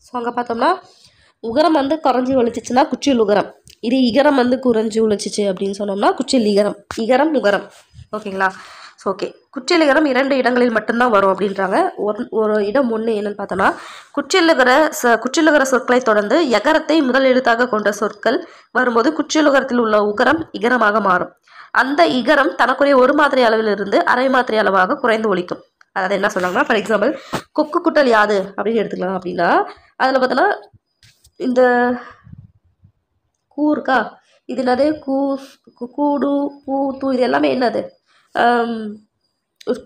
ஸோ அங்கே பார்த்தோம்னா உகரம் வந்து குறைஞ்சி ஒழிச்சிச்சுன்னா குற்றியலுகரம். இது இகரம் வந்து குறைஞ்சி ஒழிச்சிச்சு அப்படின்னு சொன்னோம்னா குற்றியலிகரம். இகரம் உகரம். ஓகேங்களா? ஓகே, குற்றியலிகரம் 2 இடங்களில் மட்டும்தான் வரும் அப்படின்றாங்க. ஒரு இடம் ஒன்று என்னன்னு பார்த்தோன்னா, குற்றியலுகர சொற்களை தொடர்ந்து எகரத்தை முதல் எழுத்தாக கொண்ட சொற்கள் வரும்போது குற்றியலுகரத்தில் உள்ள உகரம் இகரமாக மாறும். அந்த இகரம் தனக்குரிய ஒரு மாத்திரை அளவிலிருந்து அரை மாத்திரை அளவாக குறைந்து ஒலிக்கும். அதாவது என்ன சொன்னாங்கன்னா, ஃபார் எக்ஸாம்பிள் கொக்கு குட்டல் யாது அப்படின்னு எடுத்துக்கலாம். அப்படின்னா அதில் பார்த்தோன்னா இந்த கூ இருக்கா, இது என்னது கூடு பூ தூ இது எல்லாமே என்னது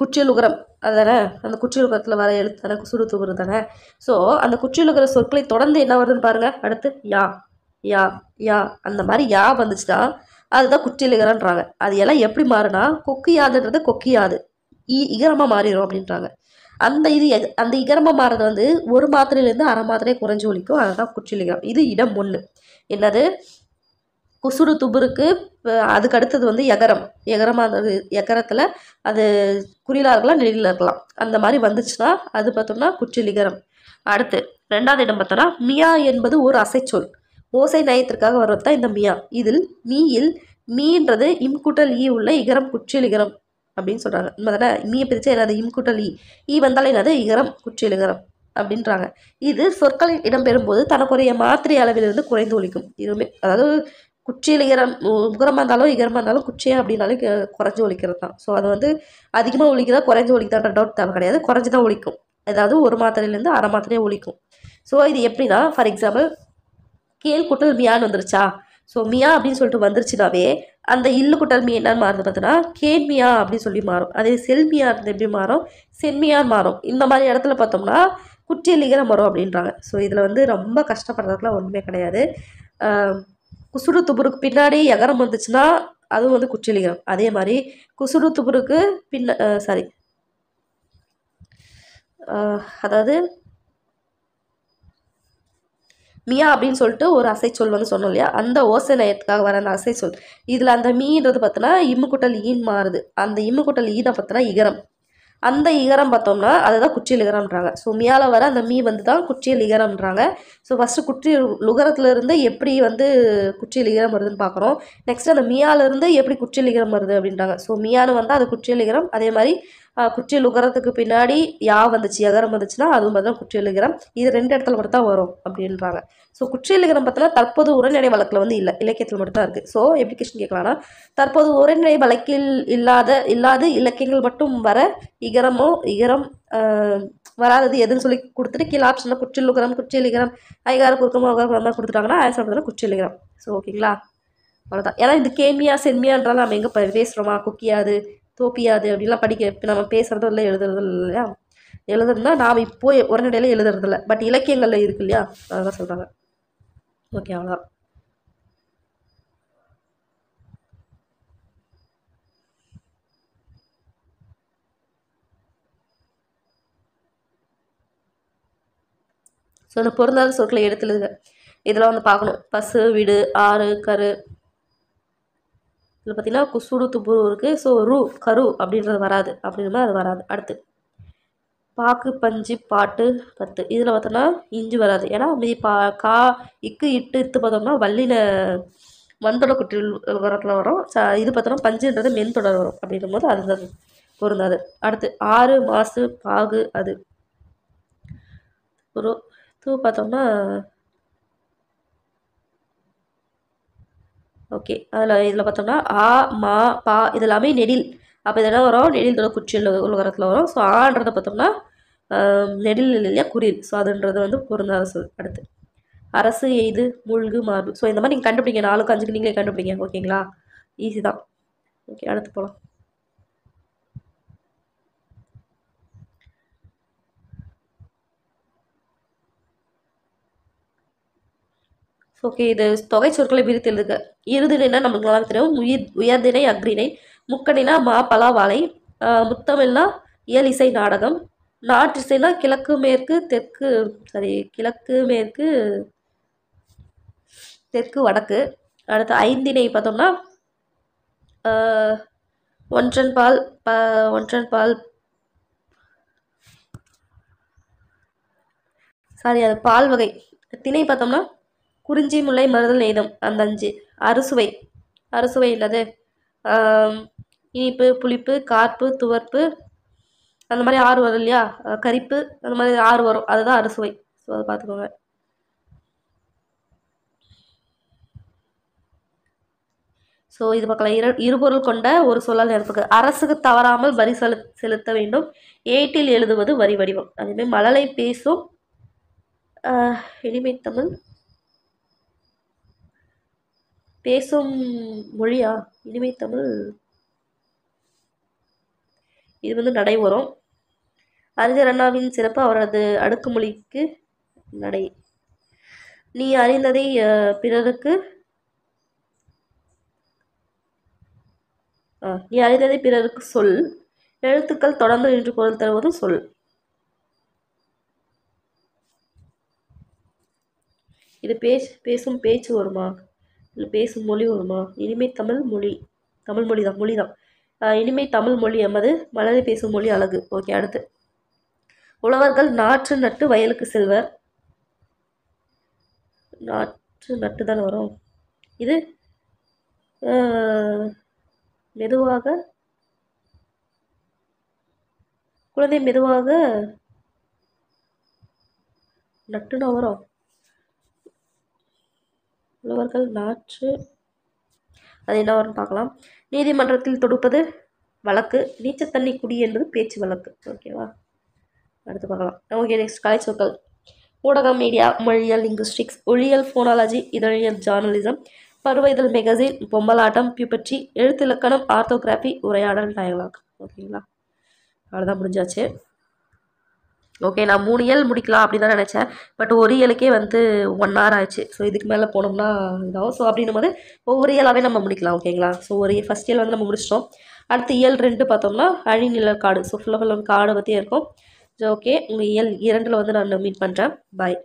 குற்றியலுகரம் அதுதானே. அந்த குற்றியலுகரத்தில் வர எழுத்து தானே குசுறு துபுரு தானே. ஸோ அந்த குற்றியலுகர சொற்களை தொடர்ந்து என்ன வருதுன்னு பாருங்க. அடுத்து யா யா யா அந்த மாதிரி யா வந்துச்சுன்னா அதுதான் குற்றியலிகரன்றாங்க. அது எல்லாம் எப்படி மாறுனா கொக்கியாதுன்றது கொக்கியாது இகரமாக மாறிடும் அப்படின்றாங்க. அந்த இகரமாக மாறுறது வந்து ஒரு மாத்திரையிலேருந்து அரை மாத்திரையை குறைஞ்சி ஒலிக்கும். அதுதான் குற்றியலிகரம். இது இடம் 1. என்னது குசுறு துபுருக்கு அதுக்கு அடுத்தது வந்து எகரம். எகரத்தில் அது குறியிலாக இருக்கலாம் நெடிலாக இருக்கலாம். அந்த மாதிரி வந்துச்சுன்னா அது பார்த்தோம்னா குற்றியலிகரம். அடுத்து 2வது இடம் பார்த்தோன்னா மியா என்பது ஒரு அசைச்சொல். ஓசை நயத்திற்காக வருவது தான் இந்த மியா. இதில் மீன்றது இம்குட்டல் ஈ உள்ள இகரம் குற்றியலிகரம் அப்படின்னு சொல்கிறாங்க. தானே மீயை பிரித்து என்னது இம்குட்டல் ஈ வந்தாலும் என்னது இகரம் குற்றியலிகரம் அப்படின்றாங்க. இது சொற்களில் இடம்பெறும்போது தனக்குரிய மாத்திரை அளவிலிருந்து குறைந்து ஒலிக்கும். இதுவுமே அதாவது குற்றியலிகரம் உகரமாக இருந்தாலும் இகரமாக இருந்தாலும் குச்சியா அப்படின்னாலும் குறைஞ்சி ஒலிக்கிறது தான். ஸோ அது வந்து அதிகமாக ஒலிக்கிறதா குறைஞ்சி ஒலிக்குதான்ற டவுட் தேவை கிடையாது. குறைஞ்சி தான் ஒலிக்கும். அதாவது ஒரு மாத்திரையிலேருந்து அரை மாத்திரையே ஒலிக்கும். ஸோ இது எப்படின்னா, ஃபார் எக்ஸாம்பிள் கேள் குட்டல் மியான்னு வந்துருச்சா. ஸோ மியா அப்படின்னு சொல்லிட்டு வந்துருச்சுனாவே அந்த இல்லு குட்டல் மீ என்னன்னு மாறுது பார்த்தோன்னா கேன்மியா அப்படின்னு சொல்லி மாறும். அதே செல்மியா இருந்து எப்படி மாறும், சென்மியான்னு மாறும். இந்த மாதிரி இடத்துல பார்த்தோம்னா குற்றியலிகரம் வரும் அப்படின்றாங்க. ஸோ இதில் வந்து ரொம்ப கஷ்டப்படுறதுக்குலாம் ஒன்றுமே கிடையாது. குசுறு துபுருக்கு பின்னாடி எகரம் வந்துச்சுன்னா அதுவும் வந்து குற்றியலிகரம். அதே மாதிரி குசுறு துபுருக்கு அதாவது மியா அப்படின்னு சொல்லிட்டு ஒரு அசைச்சொல் வந்து சொன்னோம் இல்லையா, அந்த ஓசை நயத்துக்காக வர அந்த அசைச்சொல். இதில் அந்த மீன்றது பார்த்தோன்னா இம்முக்குட்டல் ஈன்னு மாறுது. அந்த இம்முக்குட்டல் ஈ தான் பார்த்தோன்னா இகரம். அந்த இகரம் பார்த்தோம்னா அதுதான் குற்றியலிகரம்ன்றாங்க. ஸோ மியால வர அந்த மீ வந்து தான் குற்றியலிகரம்ன்றாங்க. ஸோ ஃபஸ்ட்டு லுகரத்துலேருந்து எப்படி வந்து குற்றியலிகரம் வருதுன்னு பார்க்குறோம். நெக்ஸ்ட் அந்த மியாலேருந்து எப்படி குற்றியலிகரம் வருது அப்படின்றாங்க. ஸோ மியான்னு வந்தால் அது குற்றியலிகரம். அதே மாதிரி குற்றியலுகரத்துக்கு பின்னாடி யா வந்துச்சு எகரம் வந்துச்சுன்னா அதுவும் பார்த்தா குற்றியலிகரம். இது 2 இடத்துல மட்டும் தான் வரும் அப்படின்றாங்க. ஸோ குற்றியலிகரம் பார்த்தோன்னா தற்போது உரைநடை வழக்கில் வந்து இல்லை, இலக்கியத்தில் மட்டும் தான் இருக்குது. ஸோ எப்படி கொஸ்டின் கேட்கலாம்னா, தற்போது உரைநடை வழக்கில் இல்லாத இலக்கியங்கள் மட்டும் வர இகரம் வராதது எதுன்னு சொல்லி கொடுத்துட்டு கீழே ஆப்ஷனில் குற்றியலுகரம் குற்றியலிகரம் ஐகார குறுக்கம் மாதிரி கொடுத்துட்டாங்கன்னா ஆன்சர் பார்த்தோன்னா குற்றியலிகரம். ஸோ ஓகேங்களா, அவ்வளோதான். ஏன்னா இந்த கேமியா சென்மியான்றாலும் நம்ம எங்கே பேசுகிறோமா, குக்கியாது தோப்பியாது அப்படிலாம் இப்போ நம்ம பேசுகிறதும் இல்லை எழுதுறதும் இல்லையா. எழுதுறதுனா நாம் இப்போ உடனடியில் எழுதுறதில்ல, பட் இலக்கியங்களில் இருக்கு இல்லையா, அதெல்லாம் சொல்கிறாங்க. ஓகே, அவ்வளோதான். ஸோ இந்த பொருந்தாத சொற்களை எடுத்துழுதுங்க. இதெல்லாம் வந்து பார்க்கணும். பசு விடு ஆறு கரு இதில் பார்த்தீங்கன்னா குசுடு துபுரு இருக்குது. ஸோ கரு அப்படின்றது வராது. அப்படின்னா அது வராது. அடுத்து பாக்கு பஞ்சு பாட்டு 10 இதில் பார்த்தோன்னா இஞ்சி வராது. ஏன்னா மீதி கா இக்கு இட்டு இத்து பார்த்தோம்னா வல்லின மண்தொட குற்றில் வரத்தில் வரும். இது பார்த்தோன்னா பஞ்சுன்றது மென்தொடர் வரும். அப்படின்னும் போது அது பொருந்தாது. அடுத்து ஆறு மாசு பாகு அது ஒரு தூ பார்த்தோம்னா ஓகே. இதில் பார்த்தோம்னா ஆ மா பா இது எல்லாமே நெடில். அப்போ இதெல்லாம் வரும் நெடில் குற்றியல் உலகத்தில் வரும். ஸோ ஆன்றதை பார்த்தோம்னா நெடில் இல்லையா குறில். ஸோ அதுன்றது வந்து பொருந்தாத சொல். அடுத்து அரசு எய்து மூழ்கு மார்பு. ஸோ இந்த மாதிரி நீங்கள் கண்டுபிடிங்க. 4க்கு 5க்கு நீங்களே கண்டுபிடிங்க. ஓகேங்களா, ஈஸி தான். ஓகே, அடுத்து போகலாம். ஓகே, இது தொகை சொற்களை பிரித்து எழுதுக. இருதினா நமக்கு நல்லா தெரியும். உயர்திணை அக்ரிணை. முக்கணினா மா பலா வாழை. முத்தமிழ்னா இயல் இசை நாடகம். நாற்றிசைனா கிழக்கு மேற்கு தெற்கு வடக்கு. அடுத்து ஐந்திணை பார்த்தோம்னா ஒன்றன் பால் அது பால் வகை. திணை பார்த்தோம்னா குறிஞ்சி முல்லை மருதல் நெய்தம் அந்த 5. அறுசுவை இல்லது இனிப்பு, புளிப்பு, கார்ப்பு, துவர்ப்பு, அந்த மாதிரி 6 வரும் இல்லையா? கரிப்பு, அந்த மாதிரி 6 வரும். அதுதான் அறுசுவை. ஸோ அதை பார்த்துக்கோங்க. ஸோ இது பார்க்கலாம். இருபொருள் கொண்ட ஒரு சொல்லால் நிரப்புக. அரசுக்கு தவறாமல் வரி செலுத்த வேண்டும். ஏட்டில் எழுதுவது வரி வடிவம். அதேமாதிரி மழலை பேசும் இனிமை தமிழ் பேசும் மொழியா? இனிமை தமிழ் இது வந்து நடை வரும். அறிஞர் அண்ணாவின் சிறப்பு அவரது அடுக்குமொழிக்கு நடை. நீ அறிந்ததை பிறருக்கு நீ அறிந்ததை பிறருக்கு சொல். எழுத்துக்கள் தொடர்ந்து நின்று பொருள் தருவதும் சொல். இது பேசும் பேச்சு வருமா, இல்லை பேசும் மொழி வருமா? இனிமை தமிழ் மொழி, தமிழ் மொழி தான், மொழி தான். இனிமை தமிழ் மொழி எமது, மலரை பேசும் மொழி அழகு. ஓகே, அடுத்து உழவர்கள் நாற்று நட்டு வயலுக்கு செல்வர். நாற்று நட்டு தானே வரும். இது மெதுவாக, குழந்தை மெதுவாக நட்டுனா வரும். உழவர்கள் நாற்று, அது என்ன வரும்னு பார்க்கலாம். நீதிமன்றத்தில் தொடுப்பது வழக்கு. நீச்சல் தண்ணி குடி என்பது பேச்சு வழக்கு. ஓகேவா, அடுத்து பார்க்கலாம். ஓகே, நெக்ஸ்ட் கலை சொற்கள். ஊடகம், மீடியா, மொழியியல், லிங்குஸ்டிக்ஸ், ஒளியியல், ஃபோனாலஜி, இதழியல், ஜார்னலிசம், பருவ இதழ், மெகசின், பொம்மலாட்டம், பியூபர்ட்டி, எழுத்திலக்கணம், ஆர்த்தோகிராஃபி, உரையாடல், டயலாக். ஓகேங்களா, அவ்வளோதான், முடிஞ்சாச்சு. ஓகே, நான் 3 இயல் முடிக்கலாம் அப்படி தான் நினச்சேன். பட் ஒரு இயலுக்கே வந்து 1 hour ஆயிடுச்சு. ஸோ இதுக்கு மேலே போனோம்னா இதாகும். ஸோ அப்படின்னும் போது ஒவ்வொரு இயலாகவே நம்ம முடிக்கலாம். ஓகேங்களா, ஸோ ஃபஸ்ட் இயல் வந்து நம்ம முடிச்சிட்டோம். அடுத்து இயல் 2 பார்த்தோம்னா அழிநிழல் காடு. ஸோ ஃபுல்லாக காடை பற்றி இருக்கும். ஸோ ஓகே, உங்கள் இயல் 2 வந்து நான் மீட் பண்ணுறேன். பாய்.